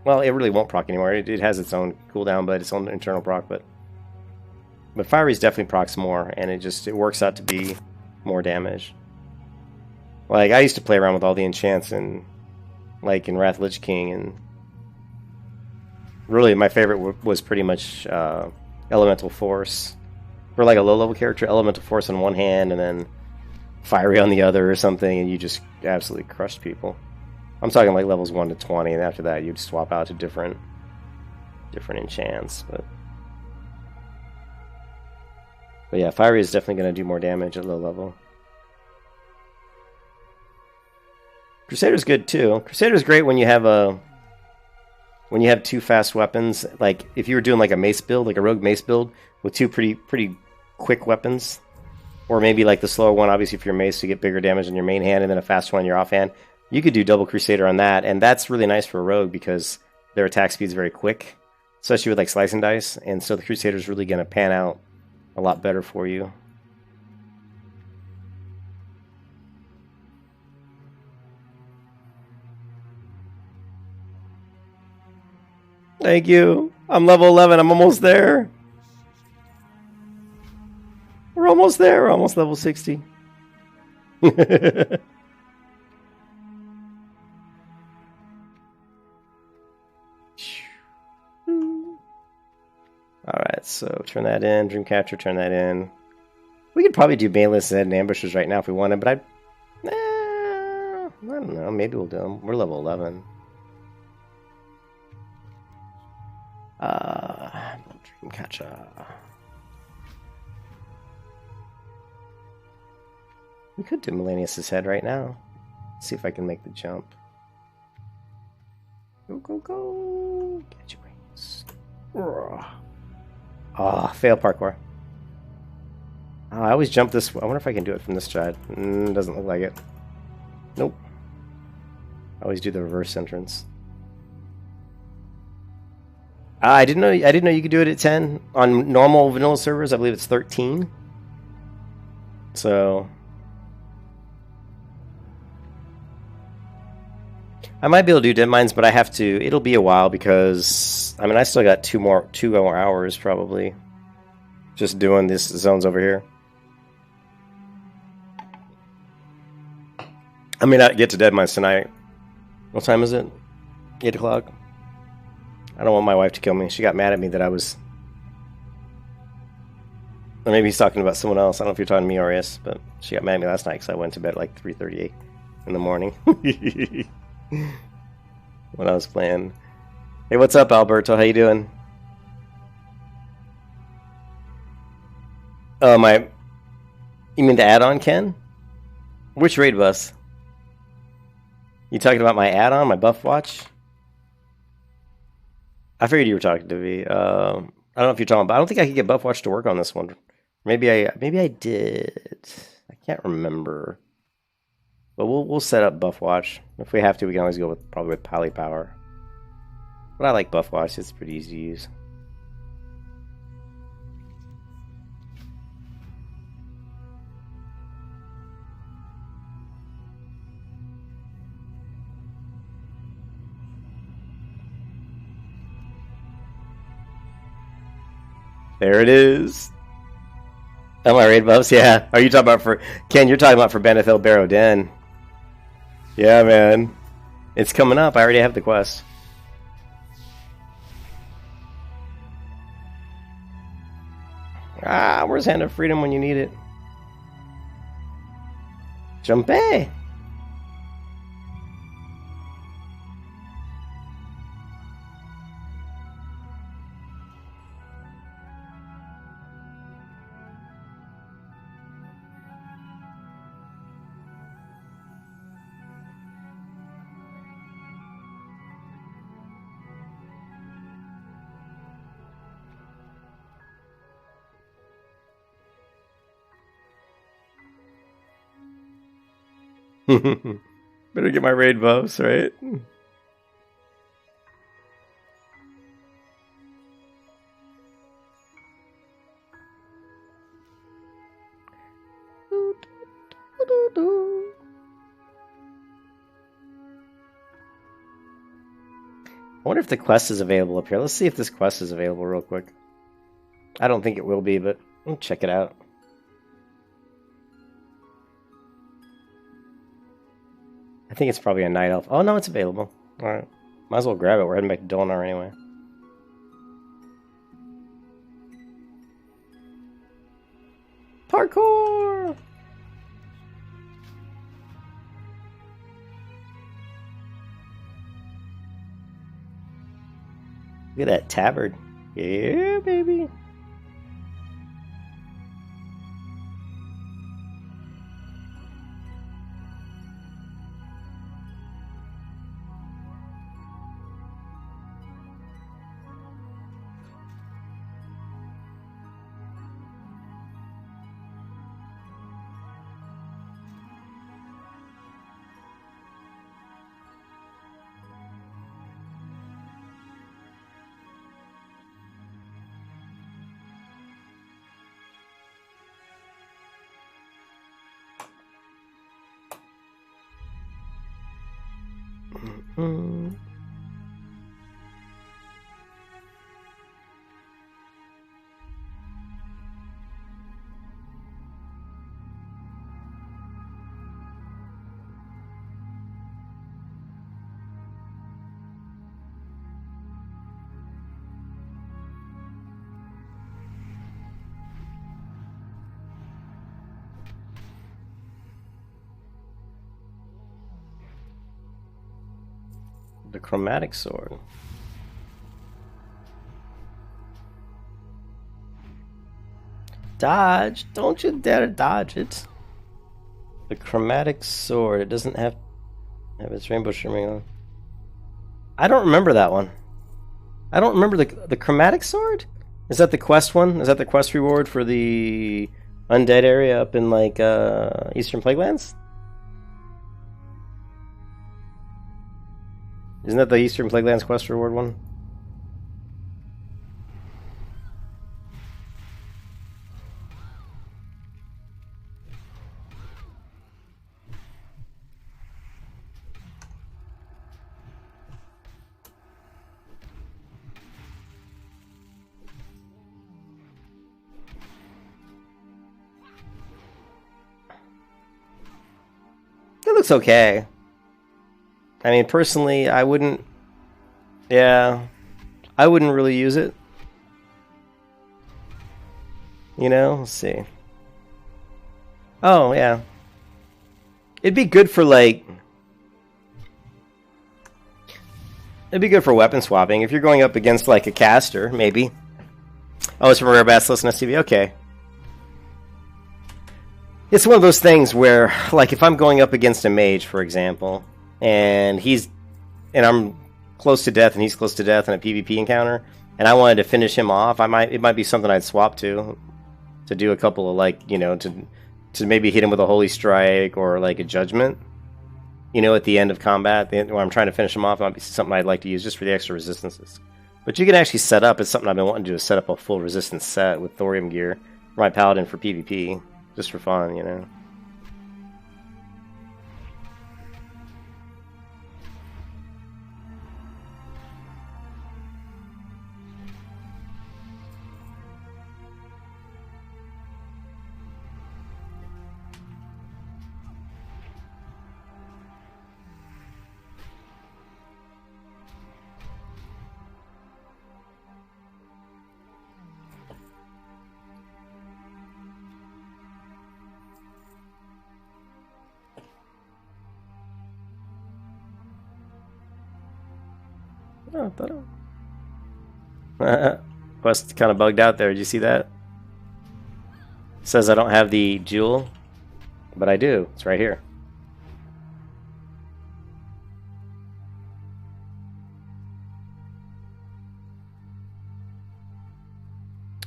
Well, it really won't proc anymore. It has its own cooldown, but its own internal proc. But Fiery's definitely procs more, and it works out to be more damage. Like I used to play around with all the enchants and like in Wrath Lich King, and really my favorite was pretty much Elemental Force. For like a low-level character, Elemental Force on one hand and then Fiery on the other or something, and you just absolutely crushed people. I'm talking like levels 1 to 20, and after that you'd swap out to different enchants. But yeah, Fiery is definitely going to do more damage at low level. Crusader's good too. Crusader's great when you have two fast weapons. Like if you were doing like a mace build, like a rogue mace build with two pretty quick weapons, or maybe like the slower one, obviously if you're mace to get bigger damage in your main hand, and then a fast one in your offhand. You could do double Crusader on that, and that's really nice for a rogue because their attack speed is very quick, especially with like slice and dice, and so the Crusader is really going to pan out a lot better for you. Thank you. I'm level 11. I'm almost there. We're almost there. We're almost level 60. Alright, so turn that in. Dreamcatcher, turn that in. We could probably do Baneless and Ambushers right now if we wanted, but I don't know. Maybe we'll do them. We're level 11. Dreamcatcher. We could do Millennius' head right now. See if I can make the jump. Go, go, go. Get your wings. Fail parkour. I always jump this. I wonder if I can do it from this side. Doesn't look like it. Nope. I always do the reverse entrance. I didn't know you could do it at 10 on normal vanilla servers. I believe it's 13. So I might be able to do dead mines, but I have to. It'll be a while because I mean I still got two more hours probably just doing these zones over here. I may not get to dead mines tonight. What time is it? 8 o'clock. I don't want my wife to kill me. She got mad at me that I was... Or maybe he's talking about someone else. I don't know if you're talking to me or Arias, but she got mad at me last night because I went to bed at like 3:38 in the morning. When I was playing. Hey, what's up, Alberto? How you doing? Oh, my... You mean the add-on, Ken? Which raid bus? You talking about my add-on, my buff watch? I figured you were talking to me. I don't know if you're talking about. I don't think I could get buff watch to work on this one. Maybe I did. I can't remember. But we'll set up buff watch. If we have to, we can always go with probably with Pally Power. But I like buff watch. It's pretty easy to use. There it is. Oh, my raid buffs? Yeah. Are you talking about for... Ken, you're talking about for Banethel Barrow Den. Yeah, man. It's coming up. I already have the quest. Ah, where's Hand of Freedom when you need it? Jumpé! Better get my raid buffs, right? I wonder if the quest is available up here. Let's see if this quest is available real quick. I don't think it will be, but we'll check it out. I think it's probably a night elf. Oh, no, it's available. Alright. Might as well grab it. We're heading back to Dolinar anyway. Parkour! Look at that tabard. Yeah, baby. Mm. The chromatic sword. Dodge! Don't you dare dodge it. The chromatic sword. It doesn't have its rainbow shimmering on. I don't remember that one. I don't remember the chromatic sword? Is that the quest one? Is that the quest reward for the undead area up in like Eastern Plaguelands? Isn't that the Eastern Plaguelands quest reward one? It looks okay. I mean, personally, I wouldn't... Yeah. I wouldn't really use it. You know? Let's see. Oh, yeah. It'd be good for, like... It'd be good for weapon swapping. If you're going up against, like, a caster, maybe. Oh, it's from Rare Basilisk and STV? Okay. It's one of those things where, like, if I'm going up against a mage, for example... and I'm close to death and he's close to death in a PvP encounter, and I wanted to finish him off, it might be something I'd swap to do a couple of, like, you know, to maybe hit him with a holy strike or like a judgment, you know, at the end of combat when I'm trying to finish him off. It might be something I'd like to use just for the extra resistances. But you can actually set up, it's something I've been wanting to do, is set up a full resistance set with thorium gear for my paladin for PvP, just for fun, you know. Oh, I thought it... Quest kind of bugged out there. Did you see that? It says I don't have the jewel, but I do. It's right here.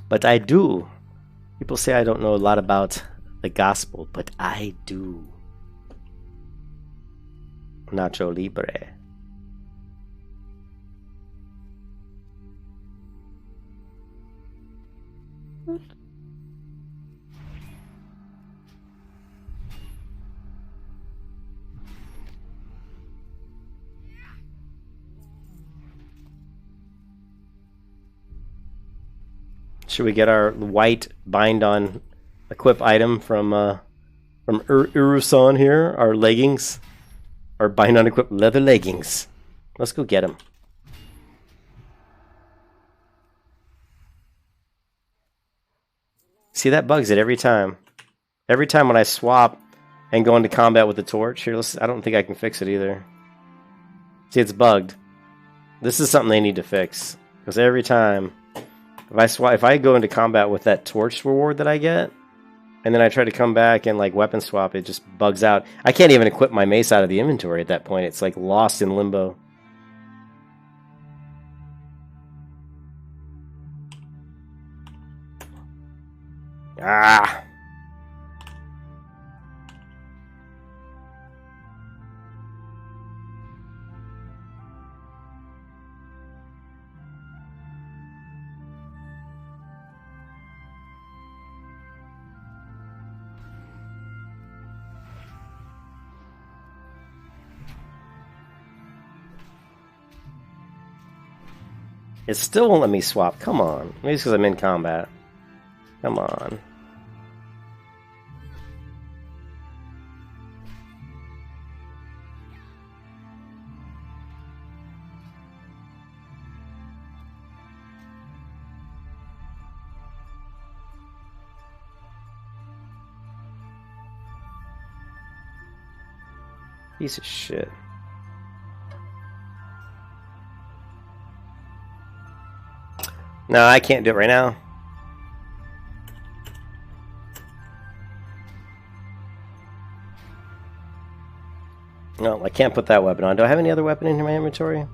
But I do. People say I don't know a lot about the gospel, but I do. Nacho Libre. Should we get our white bind on equip item from Urusan here? Our leggings, our bind on equip leather leggings. Let's go get them. See, that bugs it every time. Every time when I swap and go into combat with the torch here, I don't think I can fix it either. See, it's bugged. This is something they need to fix, because every time. If I go into combat with that torch reward that I get, and then I try to come back and like weapon swap, it just bugs out. I can't even equip my mace out of the inventory at that point. It's like lost in limbo. Ah! It still won't let me swap. Come on. Maybe it's because I'm in combat. Come on. Piece of shit. No, I can't do it right now. No, I can't put that weapon on. Do I have any other weapon in my inventory?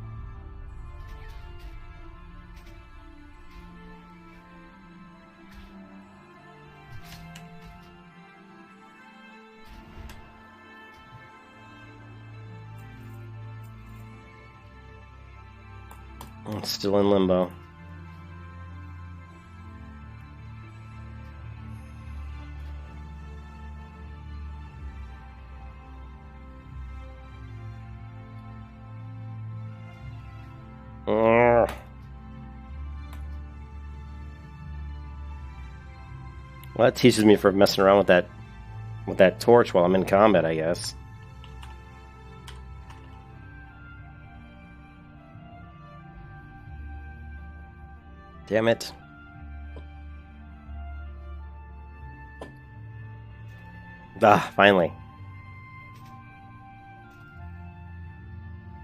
I'm still in limbo. Well, that teaches me for messing around with that torch while I'm in combat, I guess. Damn it. Ah, finally.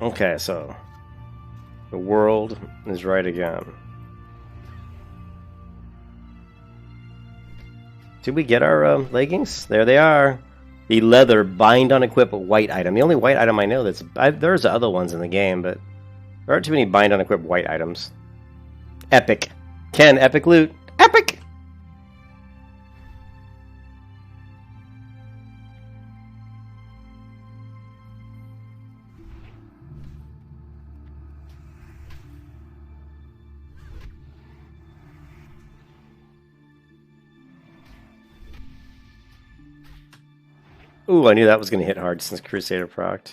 Okay, so the world is right again. Did we get our leggings? There they are. The leather bind on equip white item. The only white item I know that's... there's other ones in the game, but there aren't too many bind on equip white items. Epic. Ken, epic loot. Epic! Ooh, I knew that was going to hit hard since Crusader procced.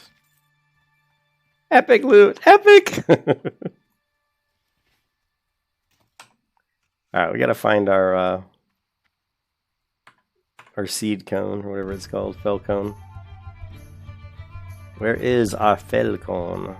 Epic loot! Epic! Alright, we gotta find our seed cone, or whatever it's called, fell cone. Where is our fell cone?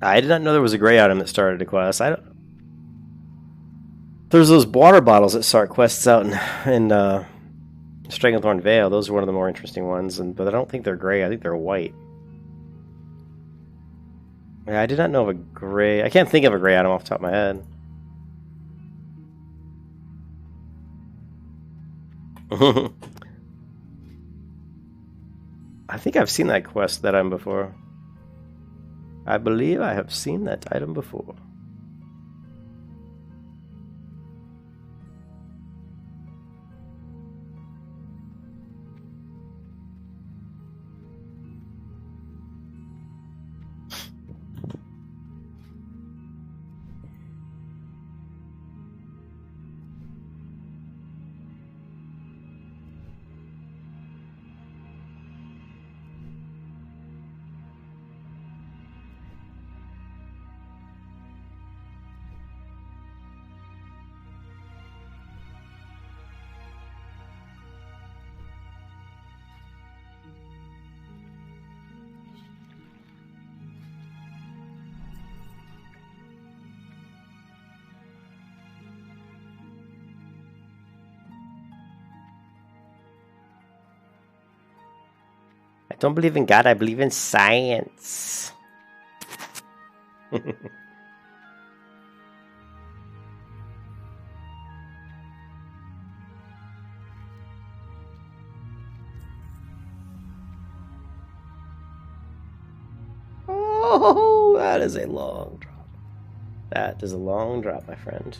I did not know there was a gray item that started a quest. I don't... There's those water bottles that start quests out in Stranglethorn Vale. Those are one of the more interesting ones, but I don't think they're gray. I think they're white. Yeah, I did not know of a gray... I can't think of a gray item off the top of my head. I think I've seen that quest, that item before. I believe I have seen that item before. I don't believe in God, I believe in science. Oh, that is a long drop. That is a long drop, my friend.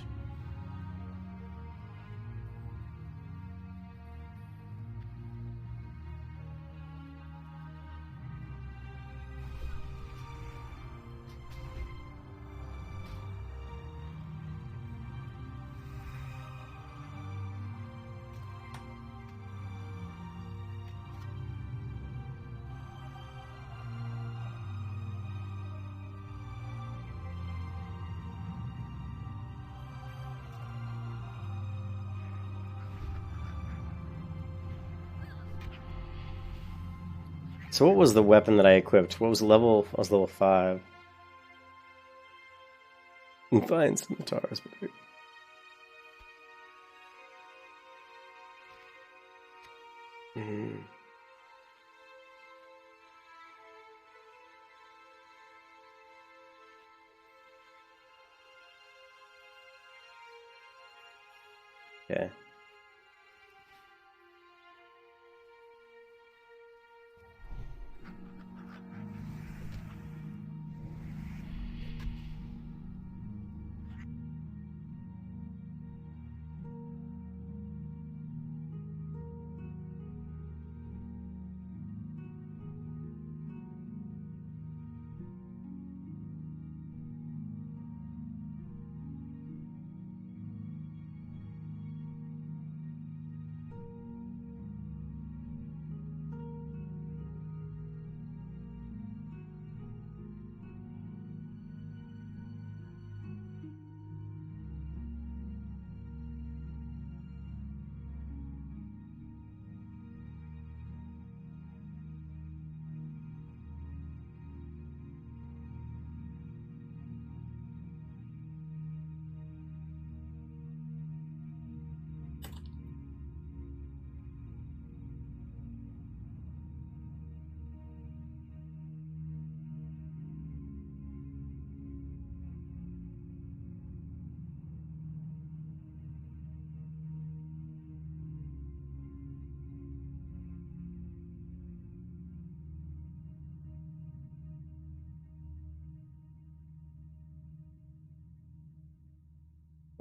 So what was the weapon that I equipped? What was the level? I was level 5. Fine, scimitars. Okay.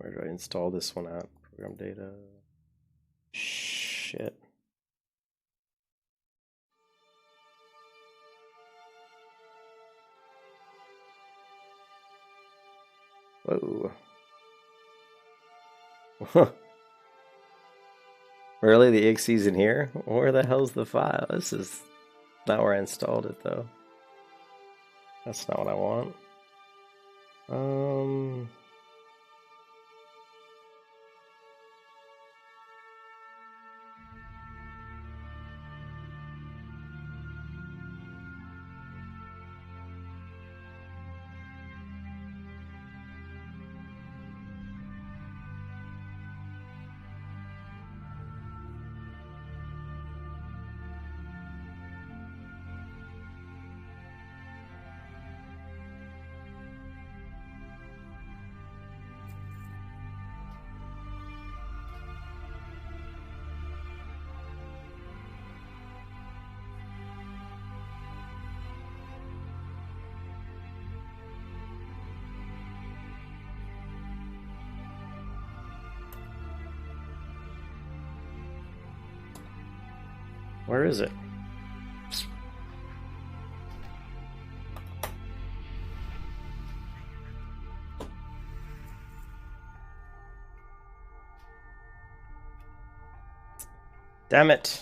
Where do I install this one at? Program data. Shit. Whoa. Really? The EXE's in here? Where the hell's the file? This is not where I installed it, though. That's not what I want. Where is it? Damn it.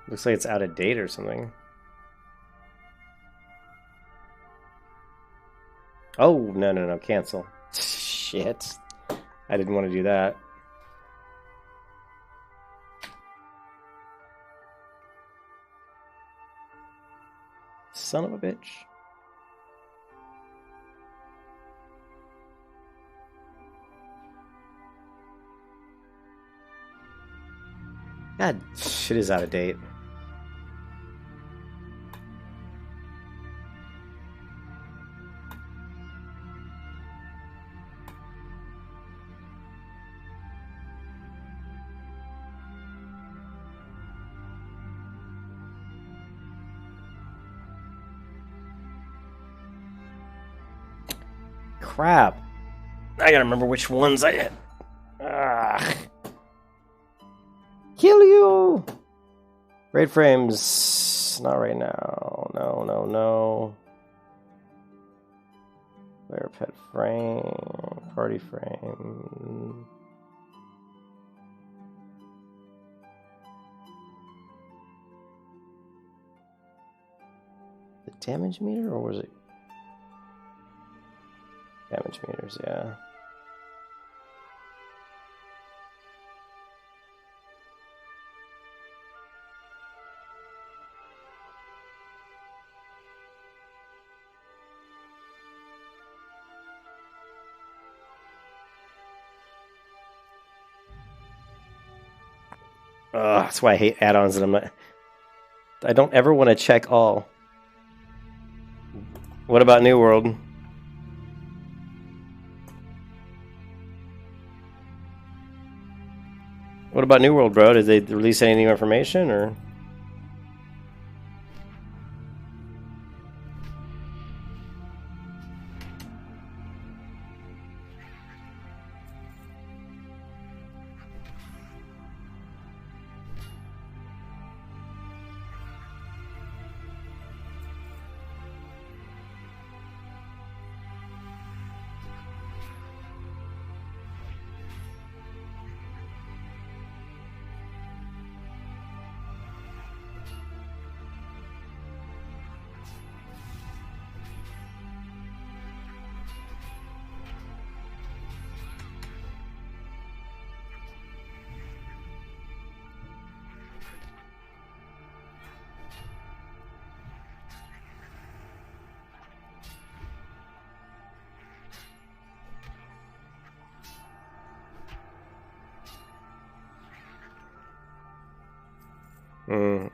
Looks like it's out of date or something. Oh, no, cancel. Shit. I didn't want to do that. Son of a bitch. God, shit is out of date. Crap. I gotta remember which ones I had. Ah. Kill you! Raid frames. Not right now. No. Player pet frame. Party frame. The damage meter, or was it? Damage meters, yeah. That's why I hate add-ons, and I don't ever want to check all. What about New World? What about New World, bro? Did they release any new information, or?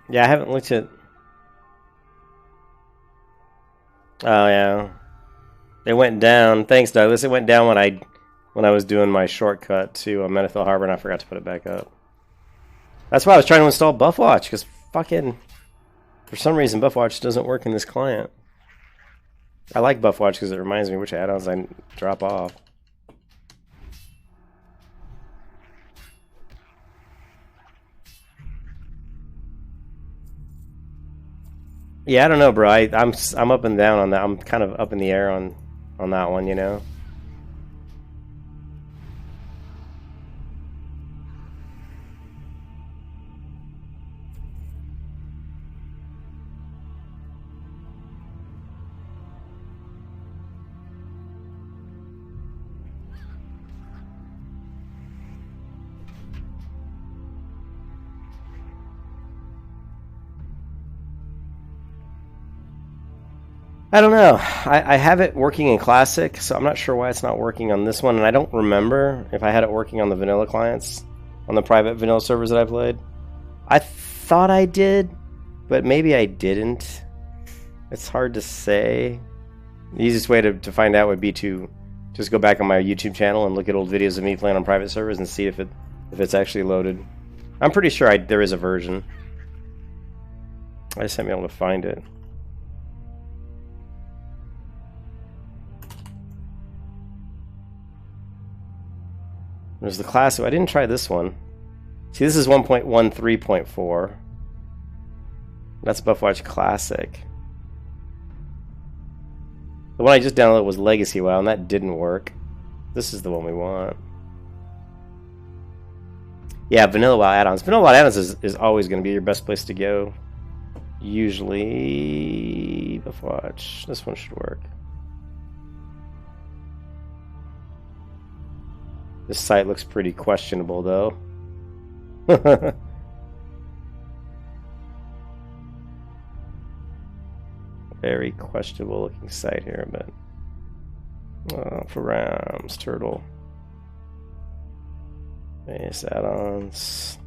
Yeah, I haven't looked at. Oh yeah, it went down. Thanks, Douglas. It went down when I was doing my shortcut to Menethil Harbor, and I forgot to put it back up. That's why I was trying to install Buffwatch, because fucking for some reason Buffwatch doesn't work in this client. I like Buffwatch because it reminds me which add-ons I drop off. Yeah, I don't know, bro. I'm up and down on that. I'm kind of up in the air on that one, you know. I don't know. I have it working in Classic, so I'm not sure why it's not working on this one, and I don't remember if I had it working on the vanilla clients, on the private vanilla servers that I played. I thought I did, but maybe I didn't. It's hard to say. The easiest way to find out would be to just go back on my YouTube channel and look at old videos of me playing on private servers and see if it's actually loaded. I'm pretty sure there is a version. I just haven't been able to find it. There's the classic. I didn't try this one. See, this is 1.13.4. That's Buffwatch Classic. The one I just downloaded was Legacy WoW, and that didn't work. This is the one we want. Yeah, Vanilla WoW add-ons. Vanilla WoW add-ons is always going to be your best place to go. Usually, Buffwatch. This one should work. This site looks pretty questionable, though. Very questionable looking site here, but for Rams, Turtle. Base add-ons.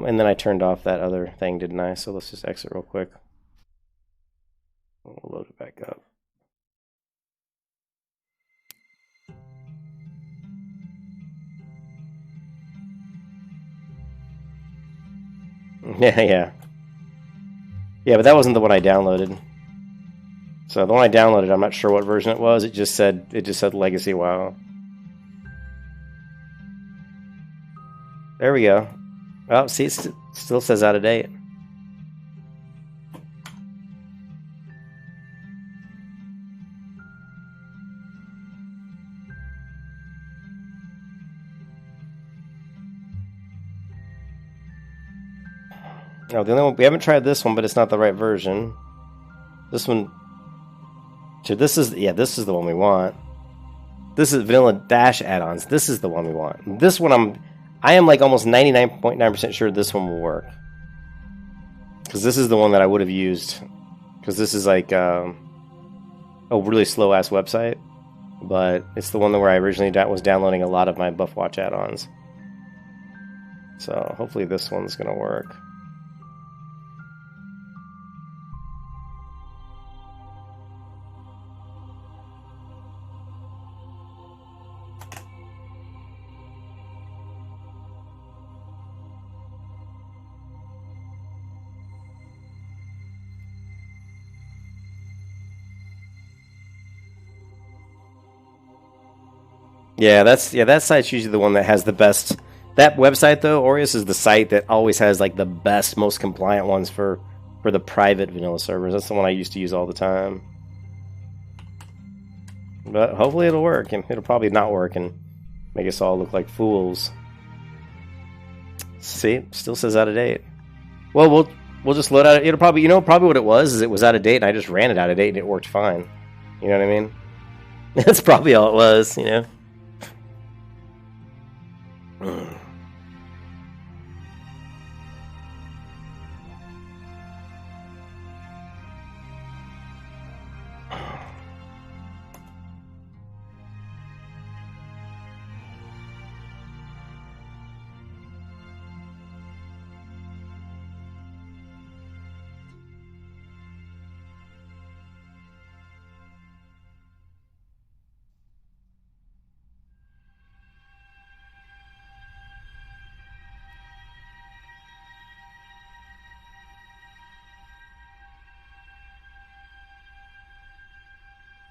And then I turned off that other thing, didn't I? So let's just exit real quick. We'll load it back up. Yeah. Yeah, but that wasn't the one I downloaded. So the one I downloaded, I'm not sure what version it was. It just said Legacy WoW. There we go. Oh, see, it still says out of date. Oh, the only one, we haven't tried this one, but it's not the right version. This one. So this is the one we want. This is Vanilla Dash add-ons. This is the one we want. This one I am like almost 99.9% sure this one will work. Because this is the one that I would have used. Because this is like a really slow-ass website. But it's the one where I originally was downloading a lot of my Buffwatch add-ons. So hopefully this one's going to work. Yeah, that site's usually the one that has the best. That website though, Aureus, is the site that always has like the best, most compliant ones for the private vanilla servers. That's the one I used to use all the time. But hopefully it'll work, and it'll probably not work and make us all look like fools. See, still says out of date. Well, we'll just load out. It'll probably probably what it was is it was out of date, and I just ran it out of date, and it worked fine. You know what I mean? That's probably all it was. You know.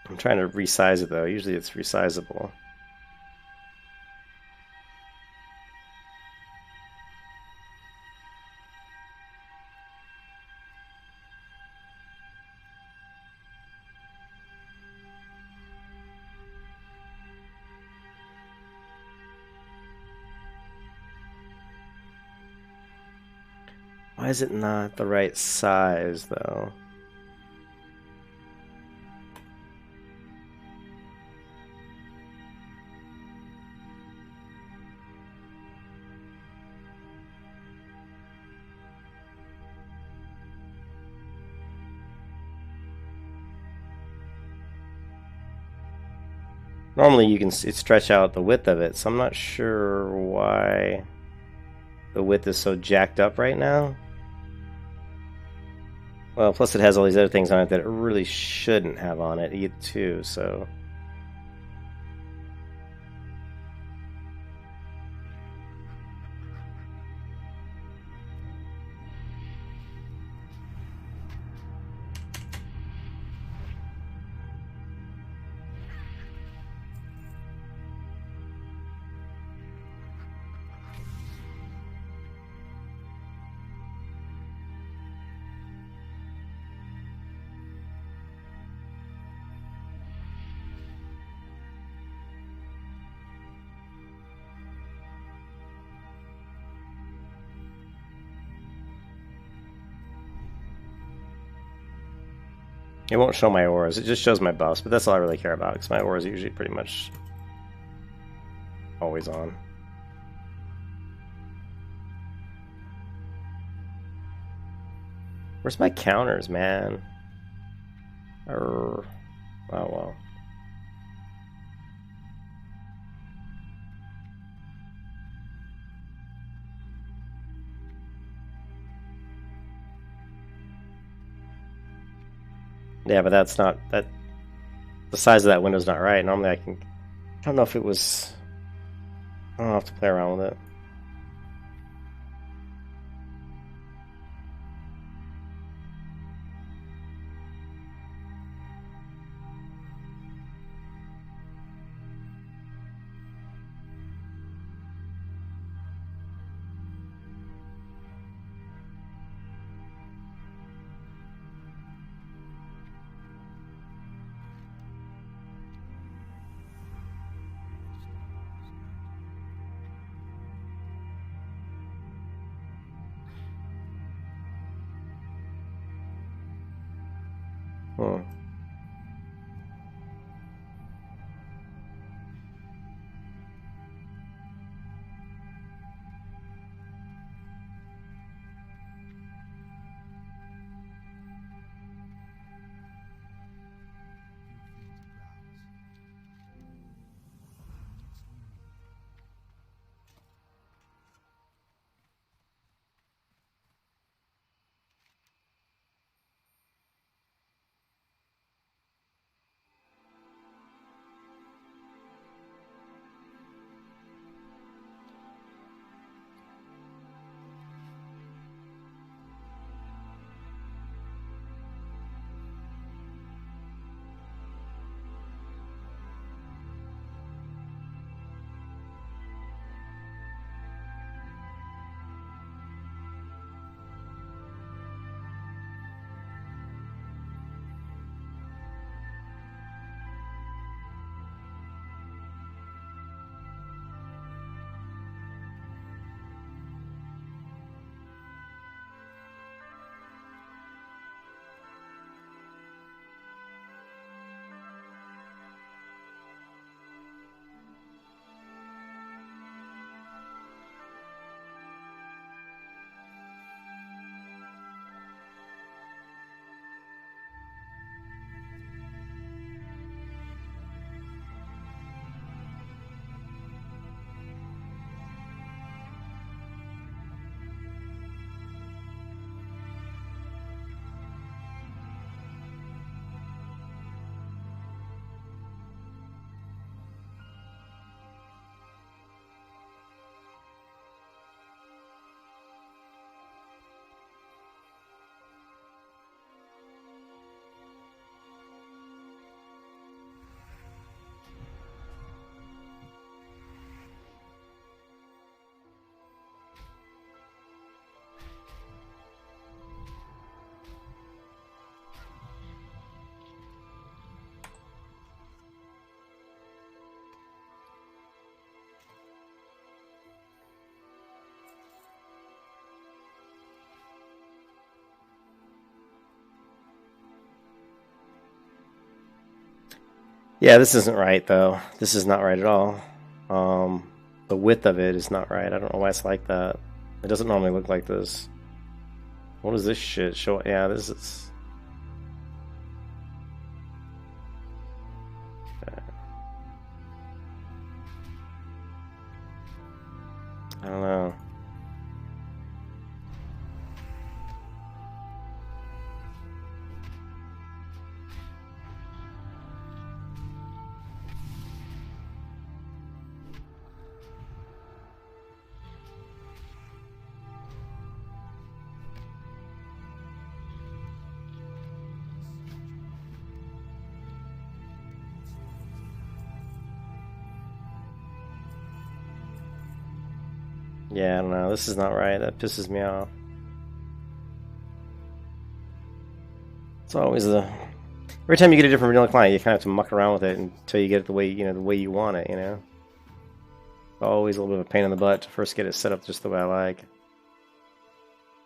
I'm trying to resize it though. Usually it's resizable. Why is it not the right size though? Normally you can stretch out the width of it, so I'm not sure why the width is so jacked up right now. Well, plus it has all these other things on it that it really shouldn't have on it too, so... It won't show my auras, it just shows my buffs, but that's all I really care about, because my auras are usually pretty much always on. Where's my counters, man? Oh, well. Yeah, but that's not that. The size of that window's not right. Normally, I don't know if it was. I'll have to play around with it. Hmm. Yeah, this isn't right, though. This is not right at all. The width of it is not right. I don't know why it's like that. It doesn't normally look like this. What is this shit? Show? Yeah, this is... I don't know. Yeah, I don't know. This is not right. That pisses me off. It's always the... Every time you get a different vanilla client, you kind of have to muck around with it until you get it the way you want it, you know? Always a little bit of a pain in the butt to first get it set up just the way I like.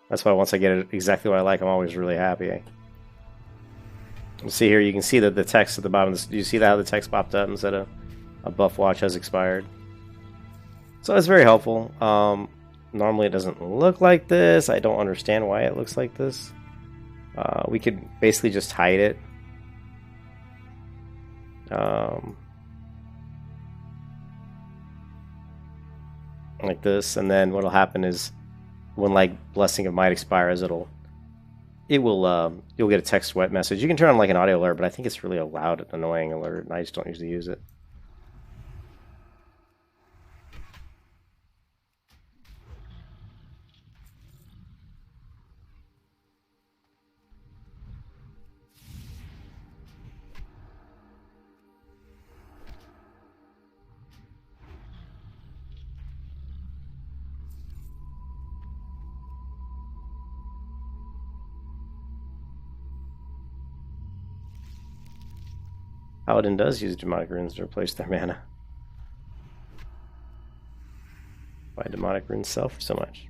That's why once I get it exactly what I like, I'm always really happy. See here, you can see that the text at the bottom. Do you see how the text popped up instead of a buff watch has expired? So it's very helpful. Normally it doesn't look like this. I don't understand why it looks like this. We could basically just hide it. Like this, and then what'll happen is when like Blessing of Might expires, you'll get a text wet message. You can turn on like an audio alert, but I think it's really a loud, annoying alert, and I just don't usually use it. Paladin does use demonic runes to replace their mana. Why demonic runes sell for so much?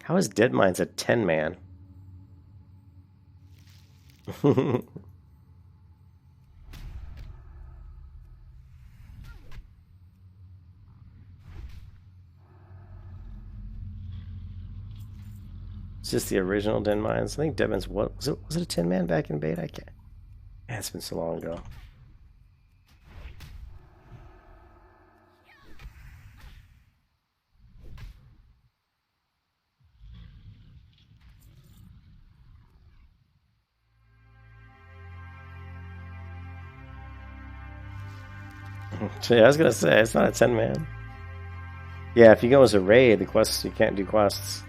How is Deadmines a 10-man? It's just the original Deadmines. I think Deadmines, what was it? Was it a 10-man back in beta? I can't. Man, it's been so long ago. So yeah, I was gonna say it's not a 10-man. Yeah, if you go as a raid, the quests you can't do quests.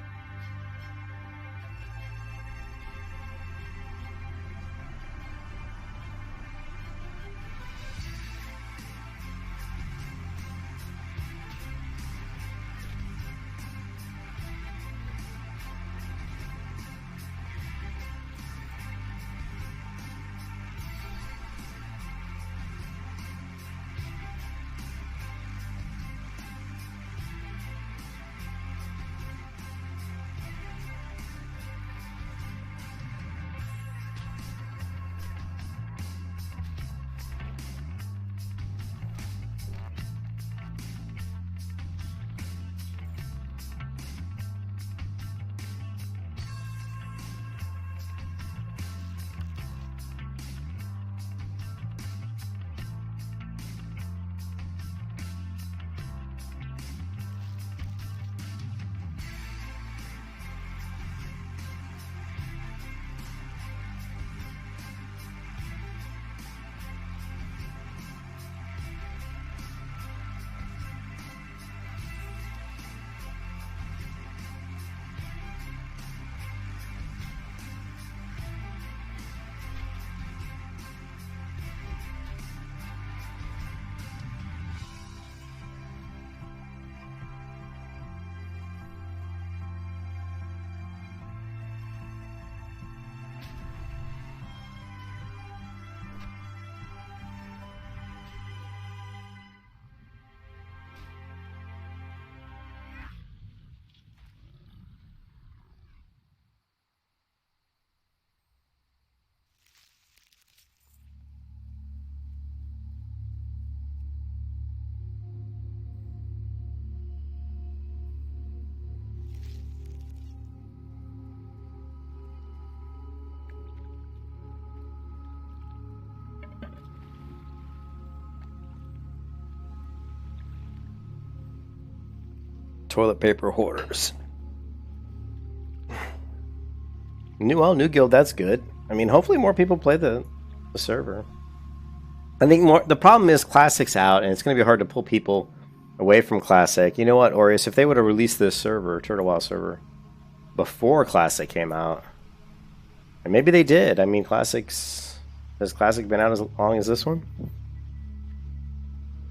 Toilet paper hoarders. New guild, that's good. I mean, hopefully more people play the server. I think more. The problem is Classic's out, and it's going to be hard to pull people away from Classic. You know what, Aureus? If they would have released this server, Turtle Wow server, before Classic came out, and maybe they did. I mean, has Classic been out as long as this one?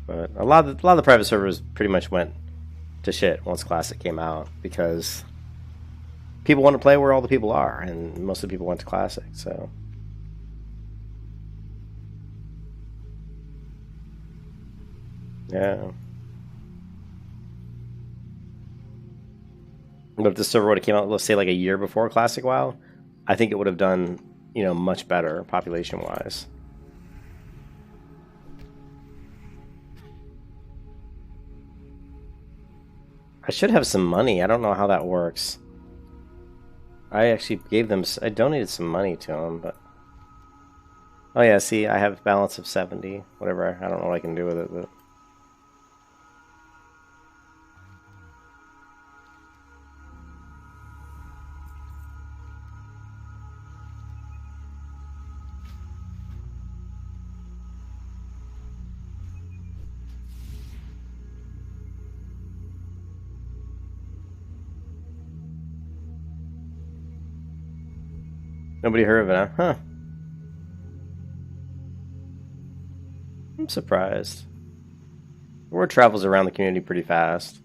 But a lot of the private servers pretty much went to shit once Classic came out because people want to play where all the people are, and most of the people went to Classic. So. Yeah. But if the server would have came out, let's say like a year before Classic WoW, I think it would have done, much better population-wise. I should have some money. I don't know how that works. I actually I donated some money to them, but... Oh yeah, see, I have a balance of 70. Whatever, I don't know what I can do with it, but... Nobody heard of it, huh? I'm surprised. The word travels around the community pretty fast.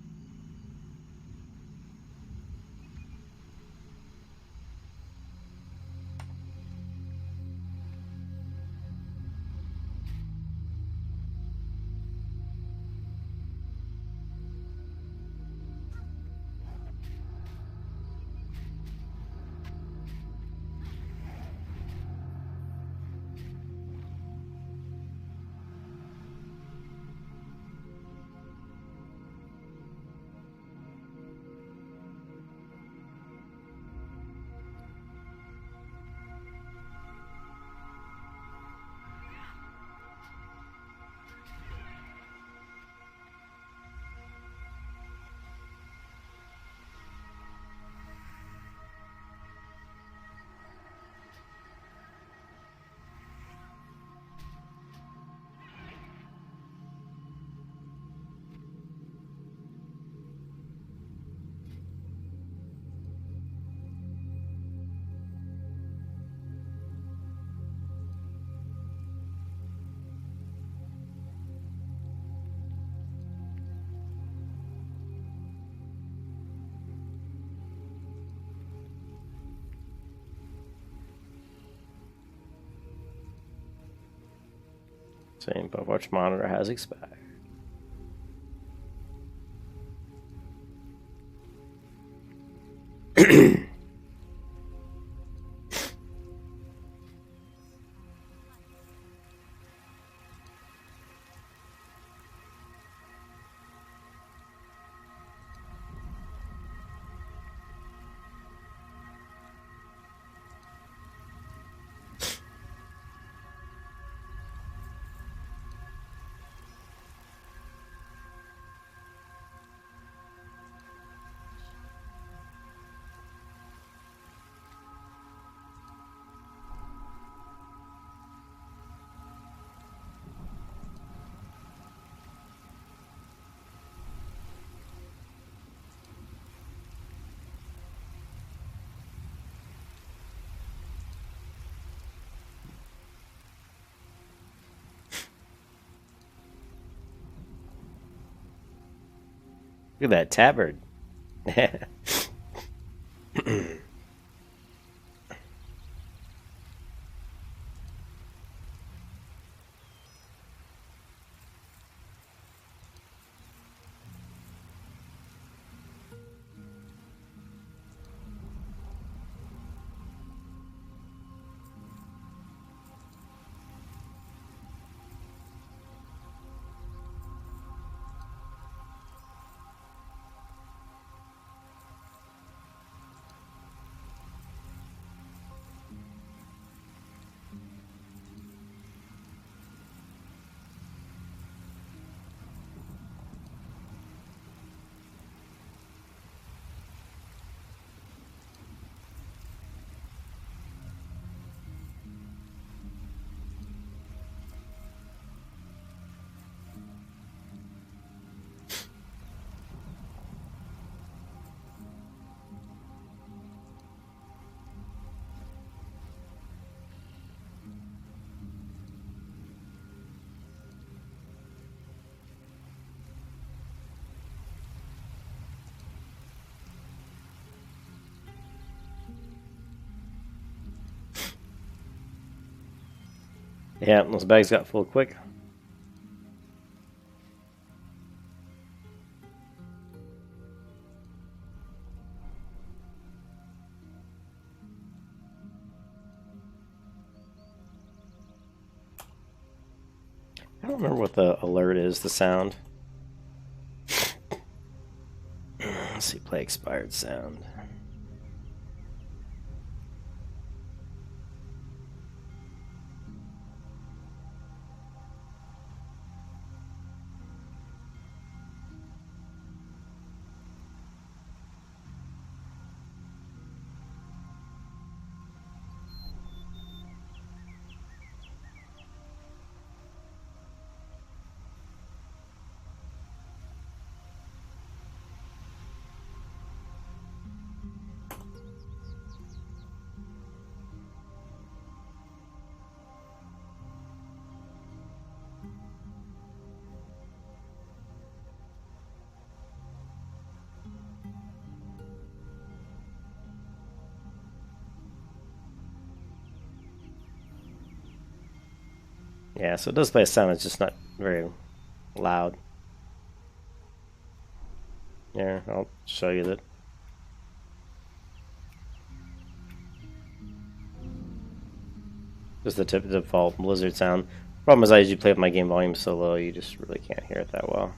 Same, but watch monitor has expired. Look at that tabard. Yeah, those bags got full quick. I don't remember what the alert is, the sound. Let's see, play expired sound. Yeah, so it does play a sound, it's just not very loud. Here, I'll show you that. Just the default Blizzard sound. Problem is, I usually play with my game volume so low, you just really can't hear it that well.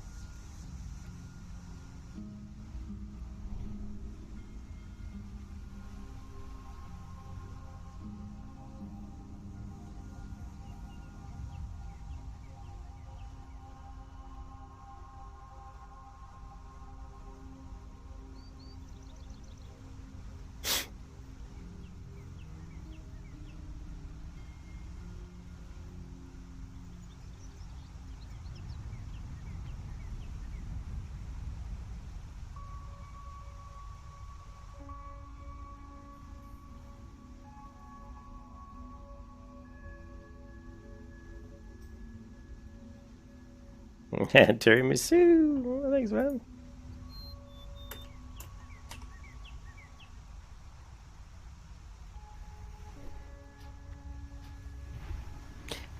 Yeah, tiramisu. Thanks, man.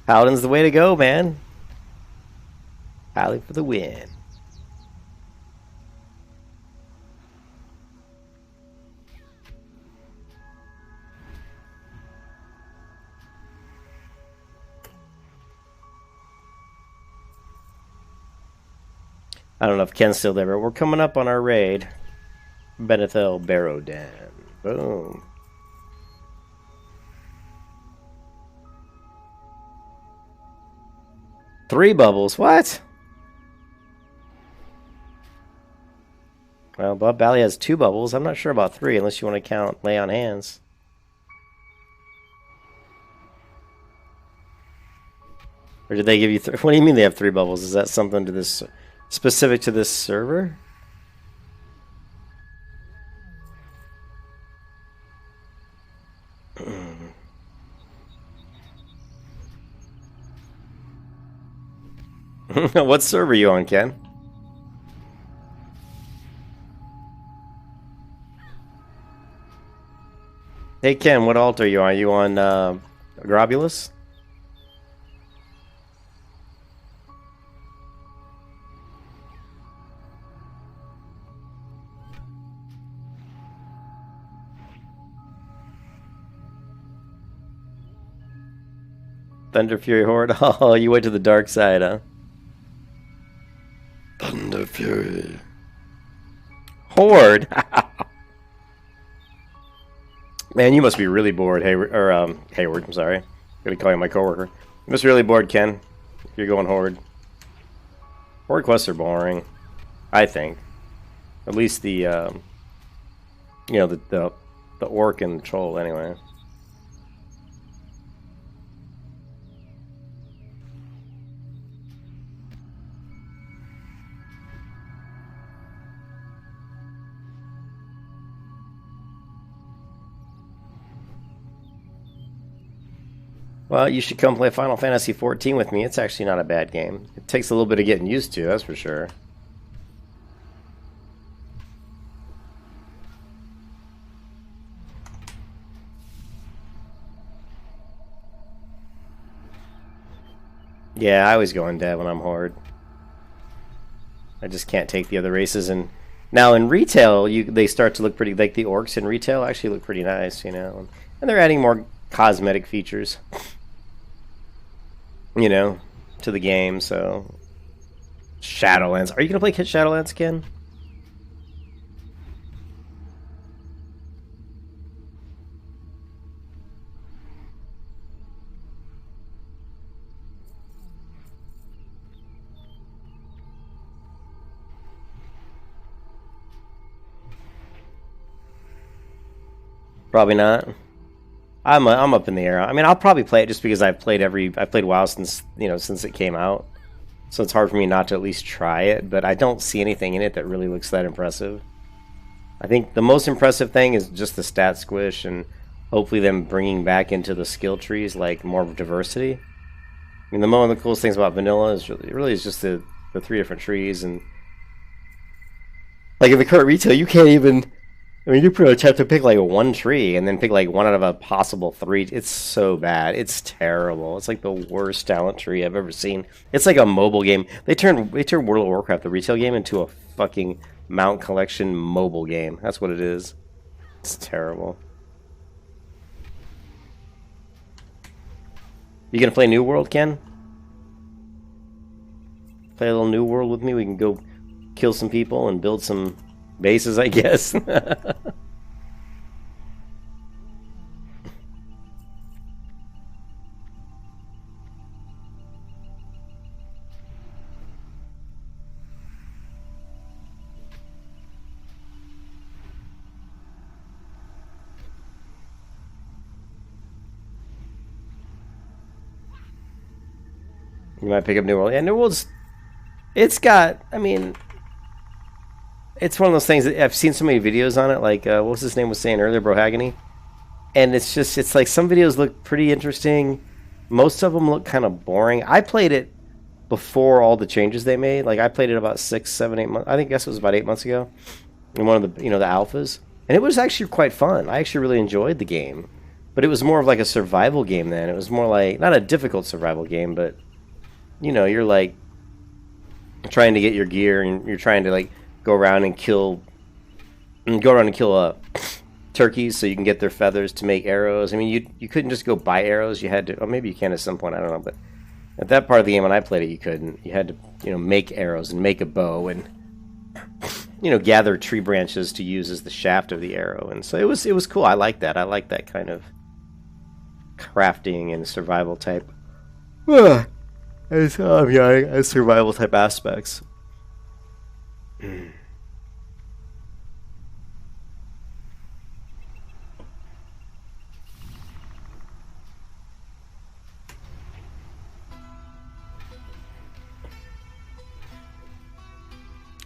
Paladin's the way to go, man. Paladin for the win. I don't know if Ken's still there, but we're coming up on our raid. Benethel Barrowden. Boom. Three bubbles. What? Well, Bob Valley has two bubbles. I'm not sure about three, unless you want to count lay on hands. Or did they give you three? What do you mean they have three bubbles? Is that something to this specific to this server? What server are you on, Ken? Hey, Ken, what alt are you on? Are you on Grobulus? Thunder Fury Horde? Oh, you went to the dark side, huh? Thunder Fury. Horde? Man, you must be really bored, Hayward, I'm sorry. I'm gonna call you my coworker. You must be really bored, Ken, if you're going Horde. Horde quests are boring, I think. At least the, you know, the orc and the troll, anyway. Well, you should come play Final Fantasy XIV with me. It's actually not a bad game. It takes a little bit of getting used to, that's for sure. Yeah, I always go undead when I'm horde. I just can't take the other races. And now in retail, they start to look pretty, like the orcs in retail actually look pretty nice, you know. And they're adding more cosmetic features, you know, to the game. So Shadowlands, are you gonna play Shadowlands again? Probably not. I'm up in the air. I mean, I'll probably play it just because I've played WoW since, you know, since it came out. So it's hard for me not to at least try it, but I don't see anything in it that really looks that impressive. I think the most impressive thing is just the stat squish and hopefully them bringing back into the skill trees like more diversity. I mean, one of the coolest things about vanilla is really is just the 3 different trees, and like in the current retail, you can't even. I mean, you pretty much have to pick like one tree and then pick like one out of a possible 3. It's so bad. It's terrible. It's like the worst talent tree I've ever seen. It's like a mobile game. They turned World of Warcraft, the retail game, into a fucking mount collection mobile game. That's what it is. It's terrible. You gonna play New World, Ken? Play a little New World with me? We can go kill some people and build some bases, I guess. You might pick up New World. Yeah, New World's... It's got... I mean... It's one of those things that I've seen so many videos on it, like, what was his name was saying earlier, Brohagony? And it's just, it's like some videos look pretty interesting. Most of them look kind of boring. I played it before all the changes they made. Like, I played it about 6, 7, 8 months. I guess it was about 8 months ago. In one of the, you know, the alphas. And it was actually quite fun. I actually really enjoyed the game. But it was more of like a survival game then. It was more like, not a difficult survival game, but, you know, you're like trying to get your gear and you're trying to like go around and kill turkeys so you can get their feathers to make arrows. I mean, you couldn't just go buy arrows. You had to, or maybe you can at some point, I don't know, but at that part of the game when I played it, you couldn't. You had to, you know, make arrows and make a bow and, you know, gather tree branches to use as the shaft of the arrow. And so it was cool. I like that. I like that kind of crafting and survival type. Survival type aspects.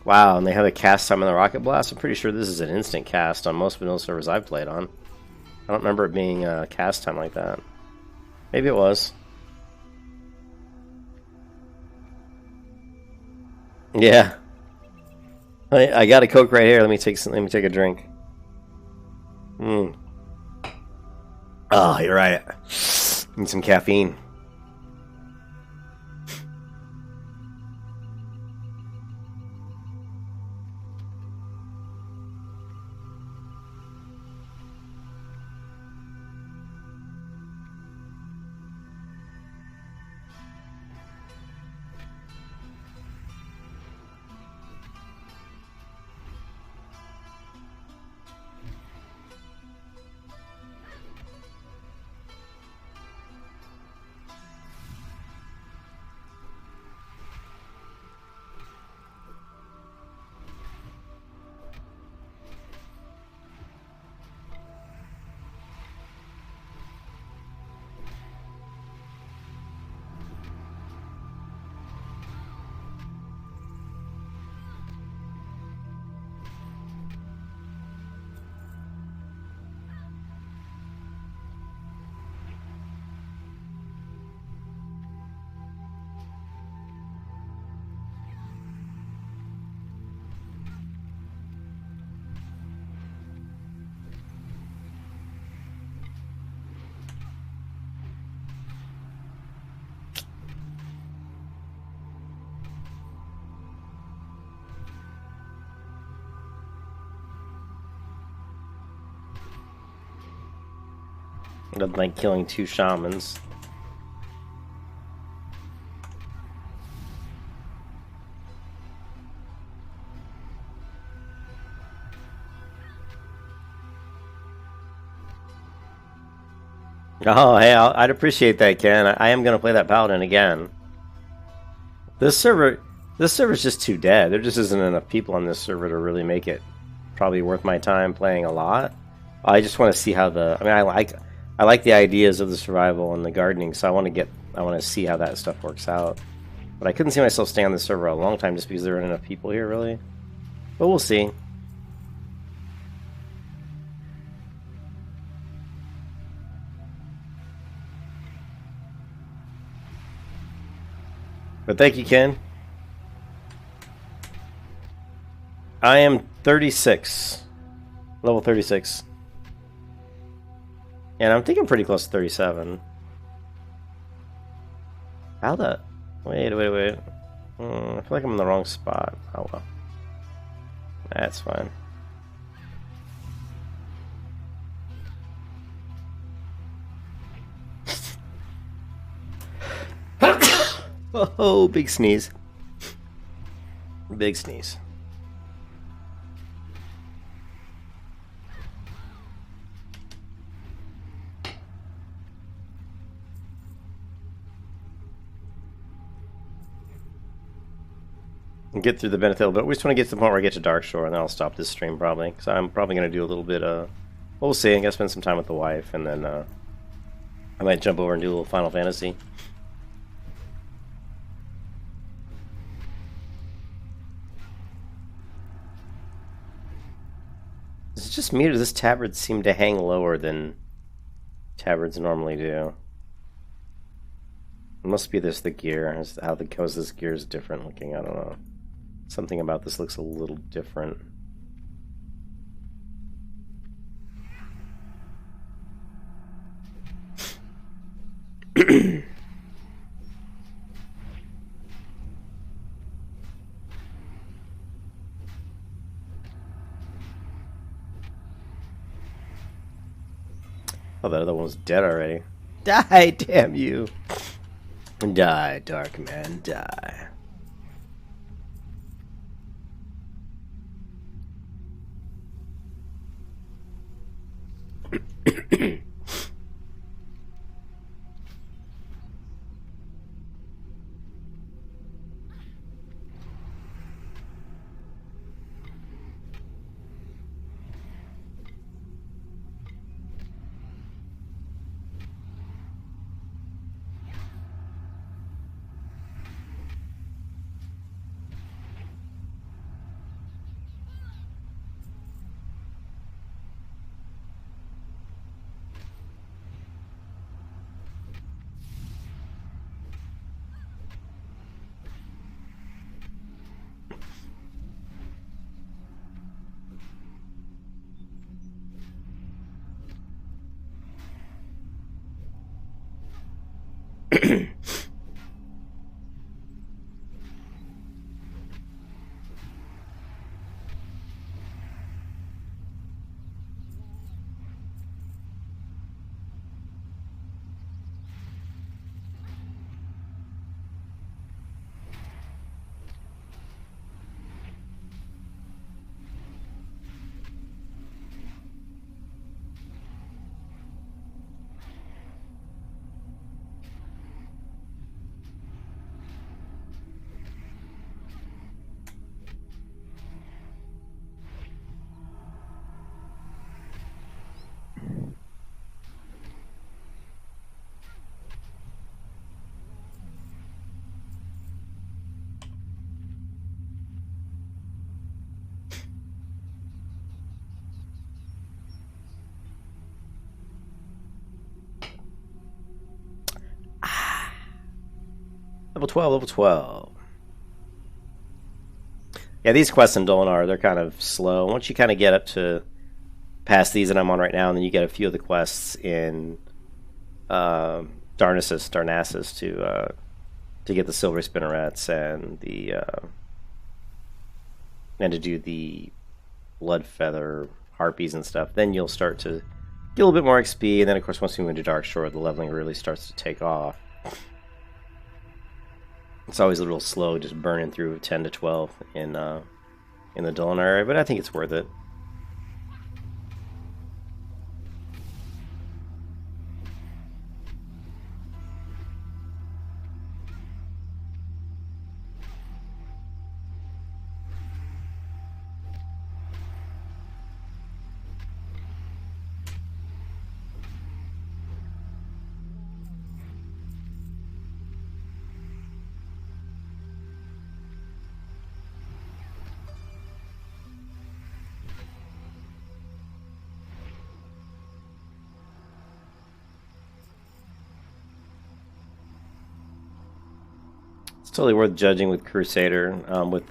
Wow, and they have a cast time on the Rocket Blast? I'm pretty sure this is an instant cast on most vanilla servers I've played on. I don't remember it being a cast time like that. Maybe it was. Yeah. I got a Coke right here. Let me take a drink. Oh, you're right. Need some caffeine. Nothing like killing 2 shamans. Oh, hey, I'd appreciate that, Ken. I am gonna play that Paladin again. This server's just too dead. There just isn't enough people on this server to really make it probably worth my time playing a lot. I just want to see how the. I mean, I like the ideas of the survival and the gardening, so I want to see how that stuff works out. But I couldn't see myself staying on this server a long time just because there aren't enough people here, really. But we'll see. But thank you, Ken. I am 36. Level 36. And I'm thinking pretty close to 37. How the... Wait. I feel like I'm in the wrong spot. Oh well. That's fine. Oh, big sneeze. Big sneeze. And get through the Benethil, but we just want to get to the point where I get to Darkshore, and then I'll stop this stream probably. Because I'm probably going to do a little bit of... We'll see. I'm going to spend some time with the wife, and then I might jump over and do a little Final Fantasy. Is it just me, or does this tabard seem to hang lower than tabards normally do? It must be this, the gear. How this gear is different looking, I don't know. Something about this looks a little different. Oh, the other one's dead already. Die, damn you! Die, dark man, die. Level 12, level 12. Yeah, these quests in Dolinar, they're kind of slow. Once you kind of get up to past these that I'm on right now, and then you get a few of the quests in Darnassus to get the silver spinnerets and the and to do the blood feather harpies and stuff. Then you'll start to get a little bit more XP, and then of course once we move to Darkshore, the leveling really starts to take off. It's always a little slow, just burning through 10 to 12 in the Dolan area, but I think it's worth it. It's totally worth judging with Crusader, with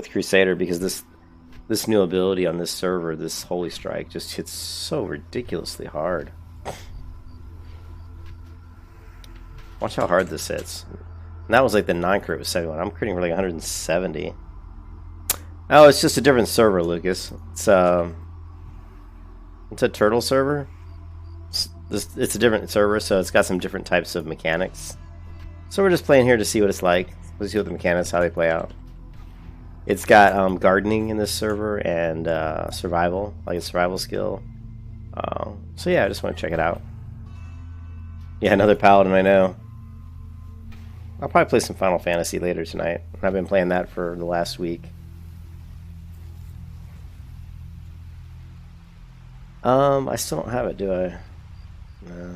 Crusader, because this new ability on this server, this Holy Strike, just hits so ridiculously hard. Watch how hard this hits. And that was like the non-crit was 71. I'm critting for like 170. Oh, it's just a different server, Lucas. It's a turtle server. It's a different server, so it's got some different types of mechanics. So we're just playing here to see what it's like. Let's see what the mechanics, how they play out. It's got gardening in this server and survival, like a survival skill. So yeah, I just want to check it out. Yeah, another Paladin, I know. I'll probably play some Final Fantasy later tonight. I've been playing that for the last week. I still don't have it, do I? No.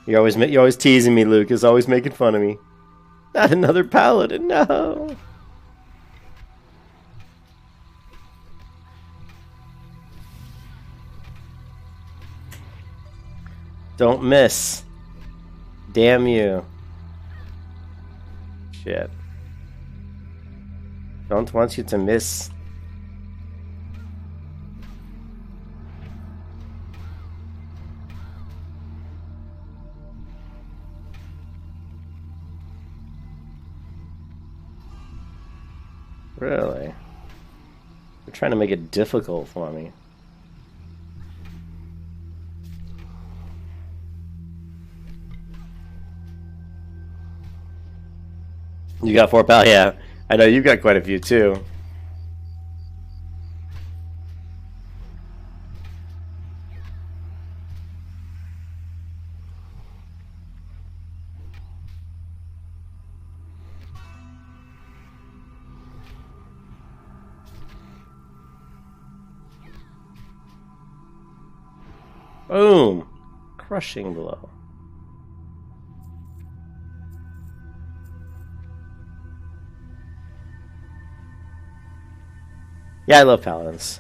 You're always teasing me, Lucas. Always making fun of me. Not another Paladin, no. Don't miss. Damn you. Shit. Don't want you to miss. Really? They're trying to make it difficult for me. You got 4 pal? Yeah. I know you've got quite a few too. Boom! Crushing blow. Yeah, I love Paladins.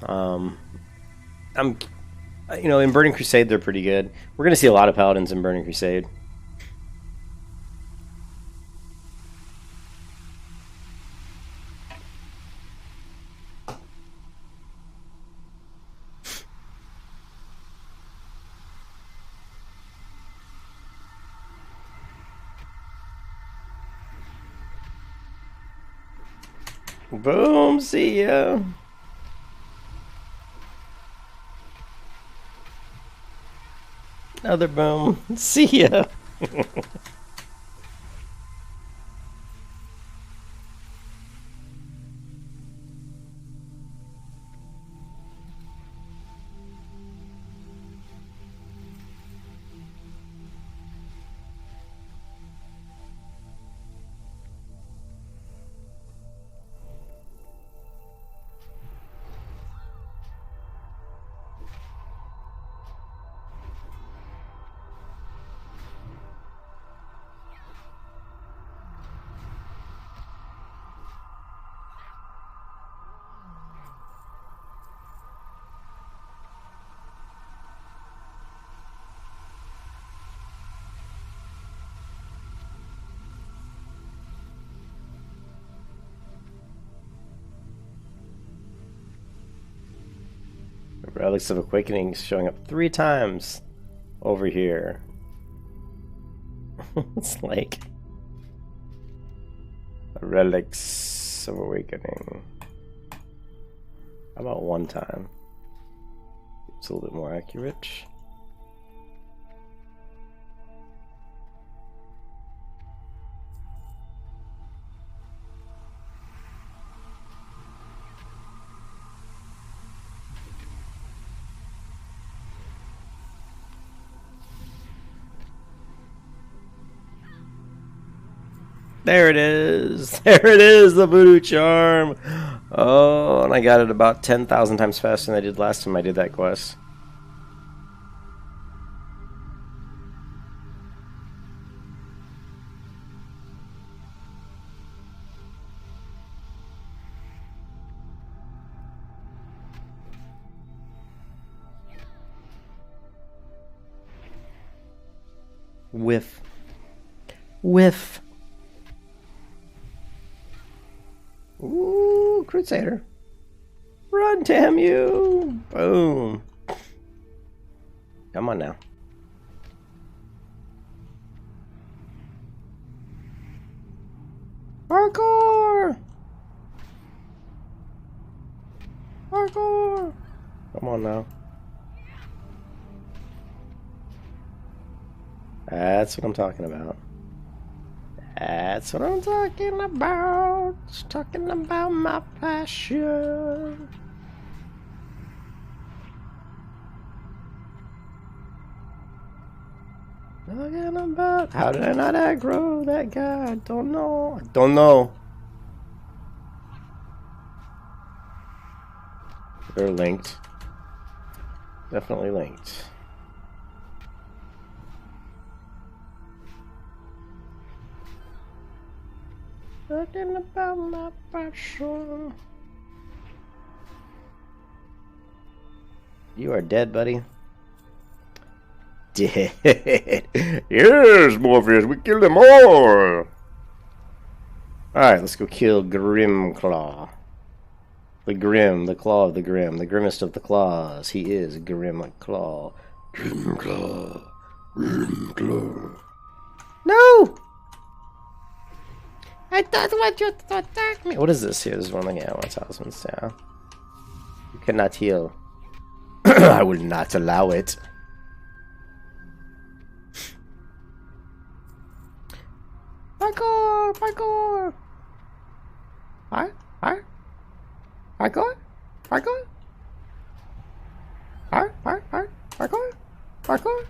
In Burning Crusade they're pretty good. We're gonna see a lot of Paladins in Burning Crusade. Boom, see ya. Another boom. See ya. Relics of Awakening showing up 3 times over here. It's like, Relics of Awakening. How about one time? It's a little bit more accurate. There it is! There it is, the voodoo charm! Oh, and I got it about 10,000 times faster than I did last time I did that quest. Whiff. Whiff. Ooh, Crusader. Run, damn you! Boom. Come on now. Parkour! Parkour! Come on now. That's what I'm talking about. That's what I'm talking about. Just talking about my passion. Talking about how did I not aggro that guy? I don't know. I don't know. They're linked. Definitely linked. Talking about my passion. You are dead, buddy. Dead. Yes, Morpheus, we killed them all. Alright, let's go kill Grimclaw. The Grim, the Claw of the Grim, the grimmest of the claws. He is Grimclaw. Grimclaw. Grimclaw. No! I don't want you to attack me. What is this here? This is one thing. Yeah, 1,000. Yeah. You cannot heal. I will not allow it. Parkour! Parkour! Hi? Hi? Parkour? Parkour? Hi? Hi? Hi? Parkour? Parkour?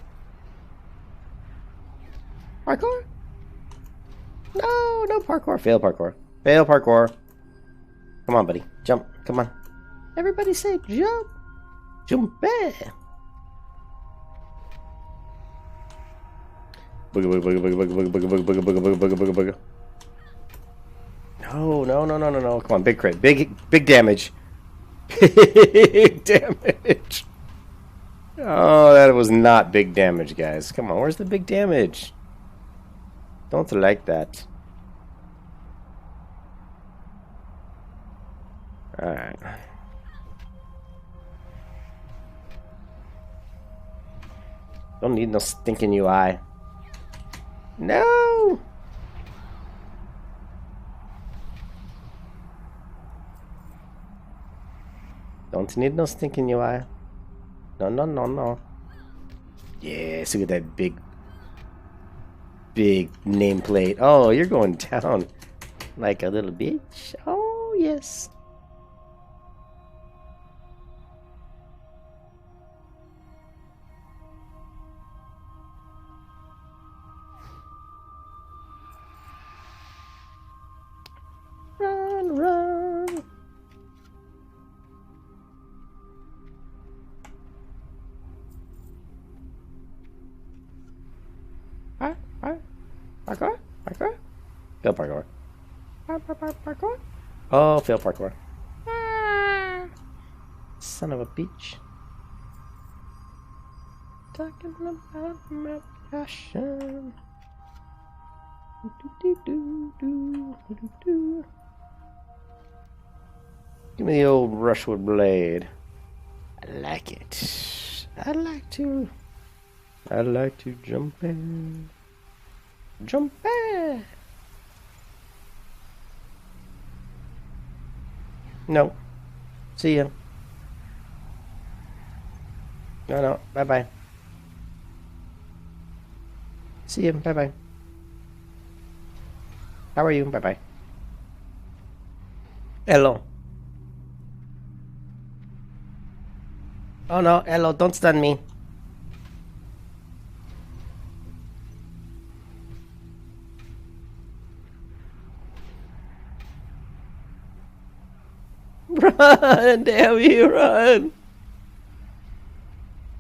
Parkour? No, no parkour. Fail parkour. Fail parkour. Come on, buddy. Jump. Come on. Everybody say jump. Jump. Booga booga booga booga booga booga booga booga booga booga booga booga. No, no, no, no, no, no. Come on, big crit. Big damage. Big damage. Oh, that was not big damage, guys. Come on, where's the big damage? Don't like that. Alright. Don't need no stinking UI. No! Don't need no stinking UI. No, no, no, no. Yes, look at that big nameplate. Oh, you're going down like a little bitch. Oh, yes. Run, run. Hi, hi. Parkour, parkour. Fail parkour. Parkour. Oh, fail parkour. Ah, son of a bitch. Talking about my passion. Give me the old Rushwood blade. I like it. I like to jump in. Jump in. No. See ya. No, no. Bye-bye. See ya. Bye-bye. How are you? Bye-bye. Hello. Oh no, hello, don't stun me. Run, damn you, run.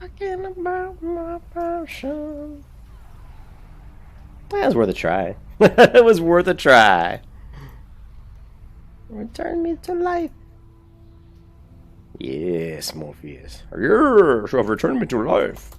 Talking about my passion. That was worth a try. It was worth a try. Return me to life. Yes, Morpheus. Yes, I've returned me to life.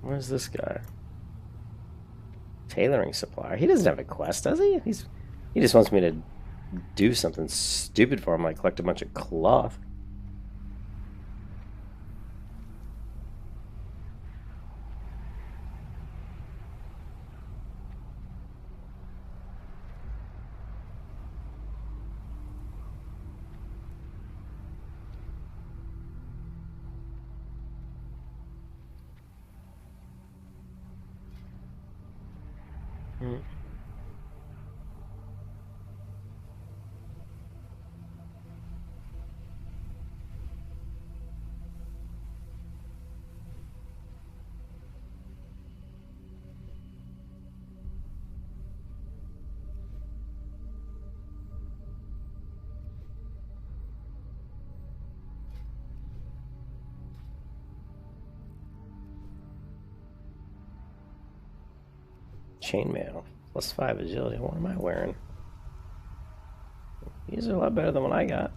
Where's this guy? Tailoring supplier. He doesn't have a quest, does he? He just wants me to do something stupid for him, like collect a bunch of cloth. Chainmail. +5 agility. What am I wearing? These are a lot better than what I got.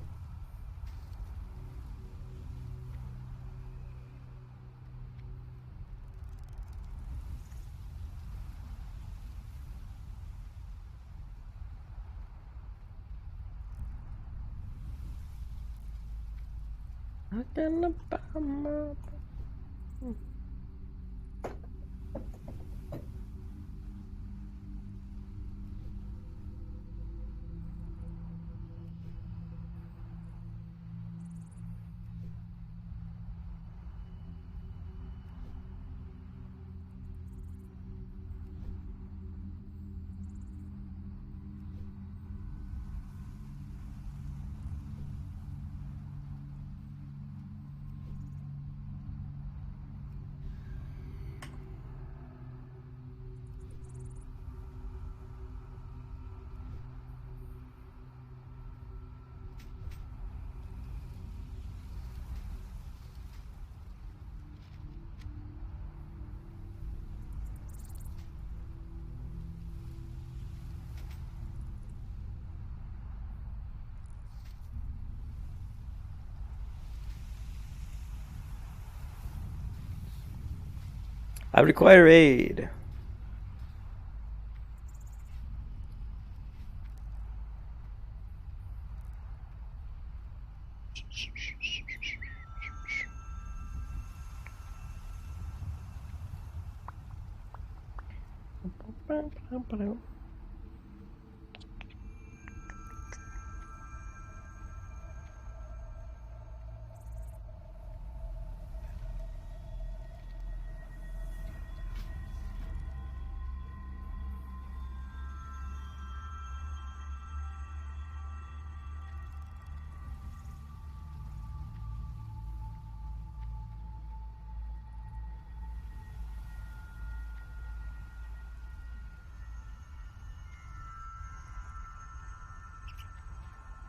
I require aid.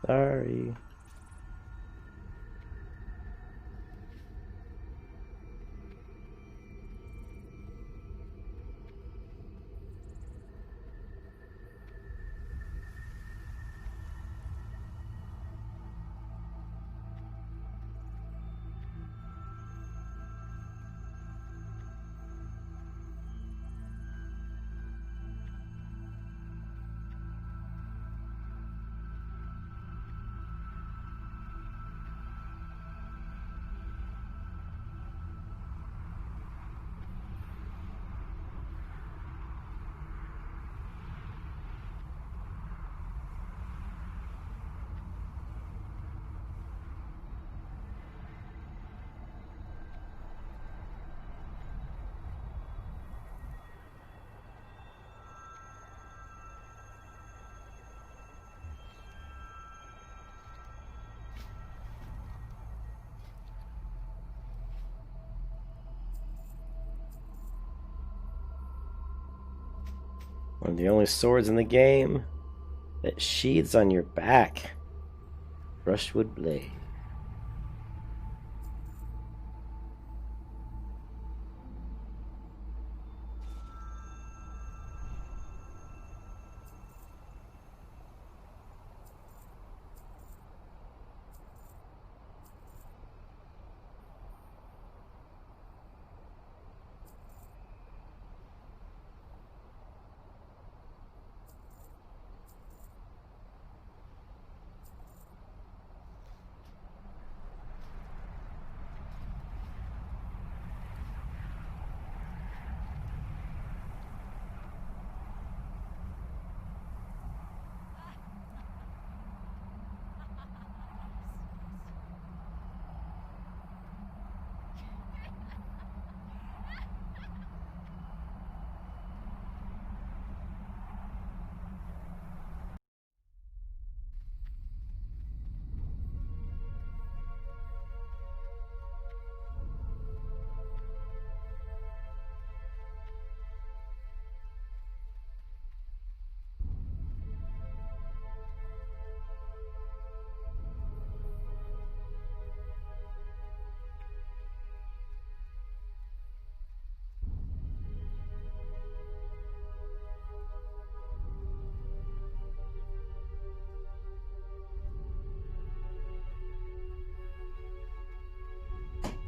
Sorry. One of the only swords in the game that sheathes on your back. Brushwood blade.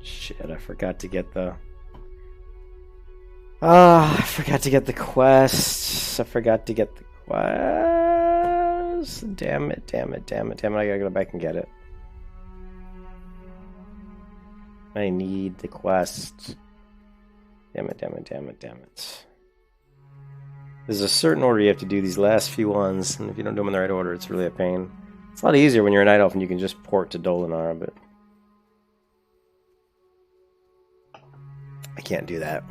Shit, I forgot to get the... I forgot to get the quests. I forgot to get the quests. Damn it, damn it, damn it, damn it. I gotta go back and get it. I need the quest. Damn it, damn it, damn it, damn it. There's a certain order you have to do these last few ones, and if you don't do them in the right order, it's really a pain. It's a lot easier when you're a Night Elf and you can just port to Dolinar, but... I can't do that.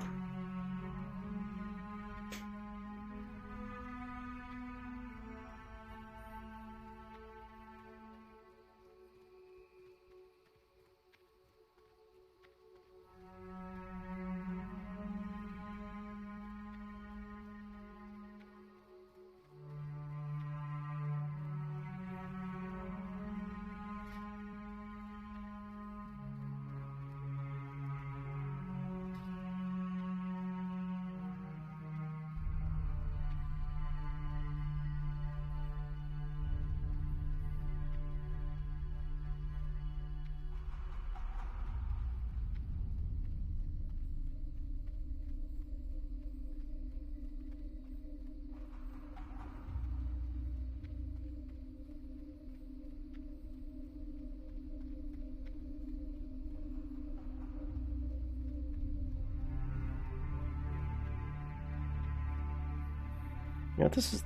You know, this is...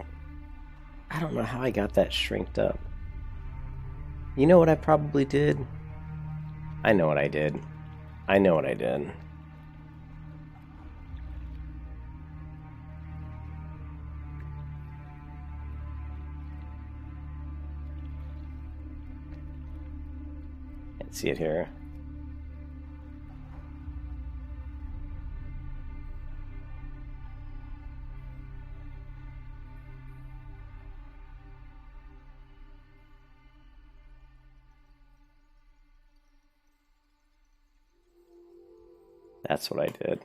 I don't know how I got that shrinked up. You know what I probably did? I know what I did. I know what I did. Can't see it here. That's what I did.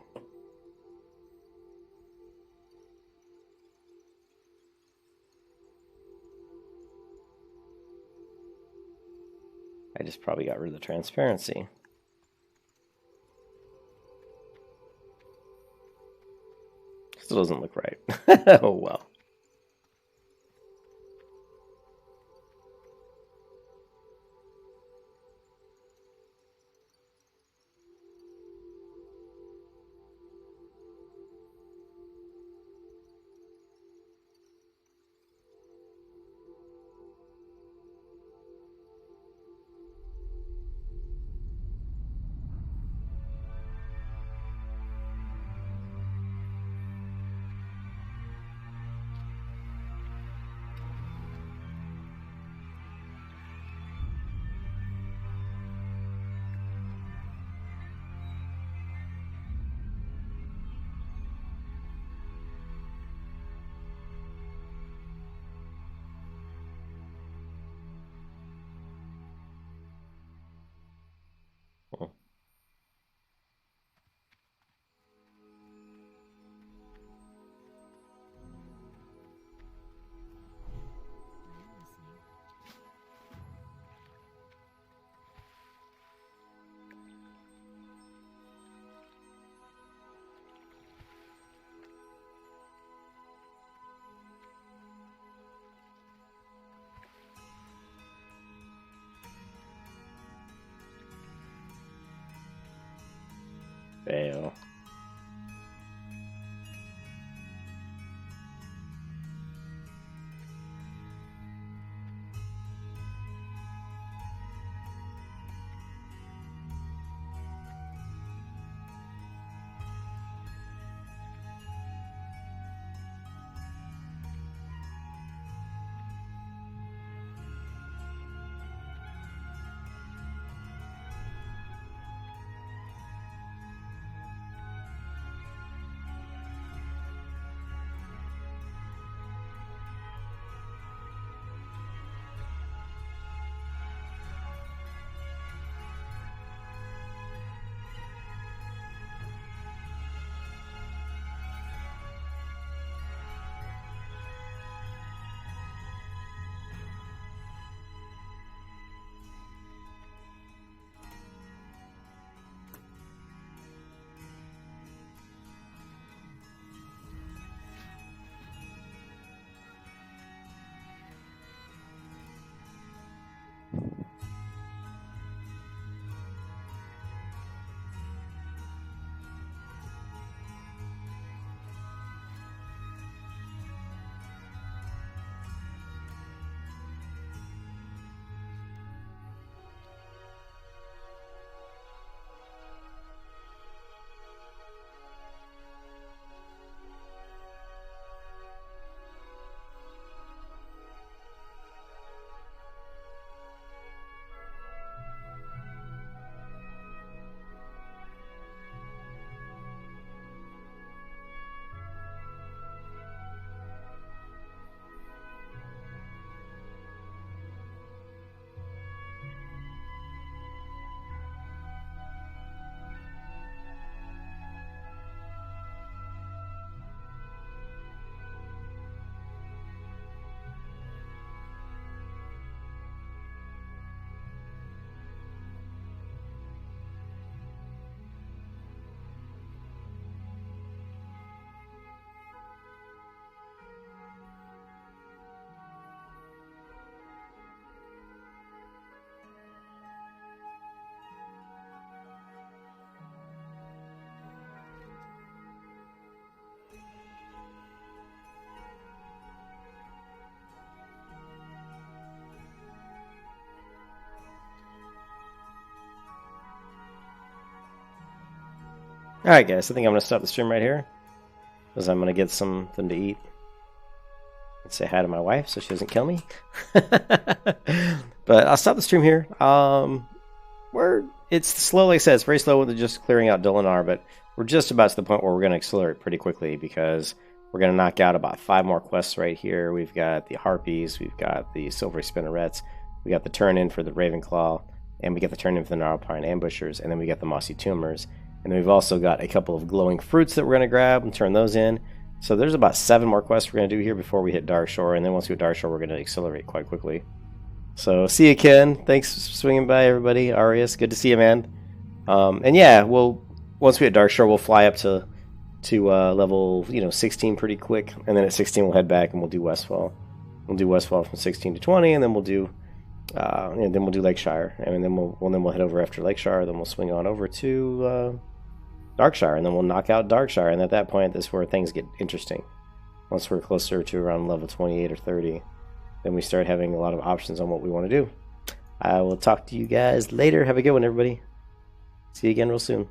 I just probably got rid of the transparency. Still doesn't look right. Oh well. Fail. Alright guys, I think I'm going to stop the stream right here, because I'm going to get something to eat and say hi to my wife so she doesn't kill me. But I'll stop the stream here. It's slow, like I said, it's very slow with just clearing out Dolinar, but we're just about to the point where we're going to accelerate pretty quickly, because we're going to knock out about 5 more quests right here. We've got the Harpies, we've got the Silvery Spinnerets, we got the turn-in for the Ravenclaw, and we get the turn-in for the Gnarlpine Ambushers, and then we got the Mossy Tumors. And then we've also got a couple of glowing fruits that we're going to grab and turn those in. So there's about 7 more quests we're going to do here before we hit Darkshore. And then once we hit Darkshore, we're going to accelerate quite quickly. So see you, Ken. Thanks for swinging by, everybody. Arius, good to see you, man. And yeah, once we hit Darkshore, we'll fly up to level 16 pretty quick. And then at 16, we'll head back and we'll do Westfall. We'll do Westfall from 16 to 20, and then we'll do Lakeshire, and then we'll head over after Lakeshire. Then we'll swing on over to Darkshire, and then we'll knock out Darkshire. And at that point, this is where things get interesting. Once we're closer to around level 28 or 30, then we start having a lot of options on what we want to do. I will talk to you guys later. Have a good one, everybody. See you again real soon.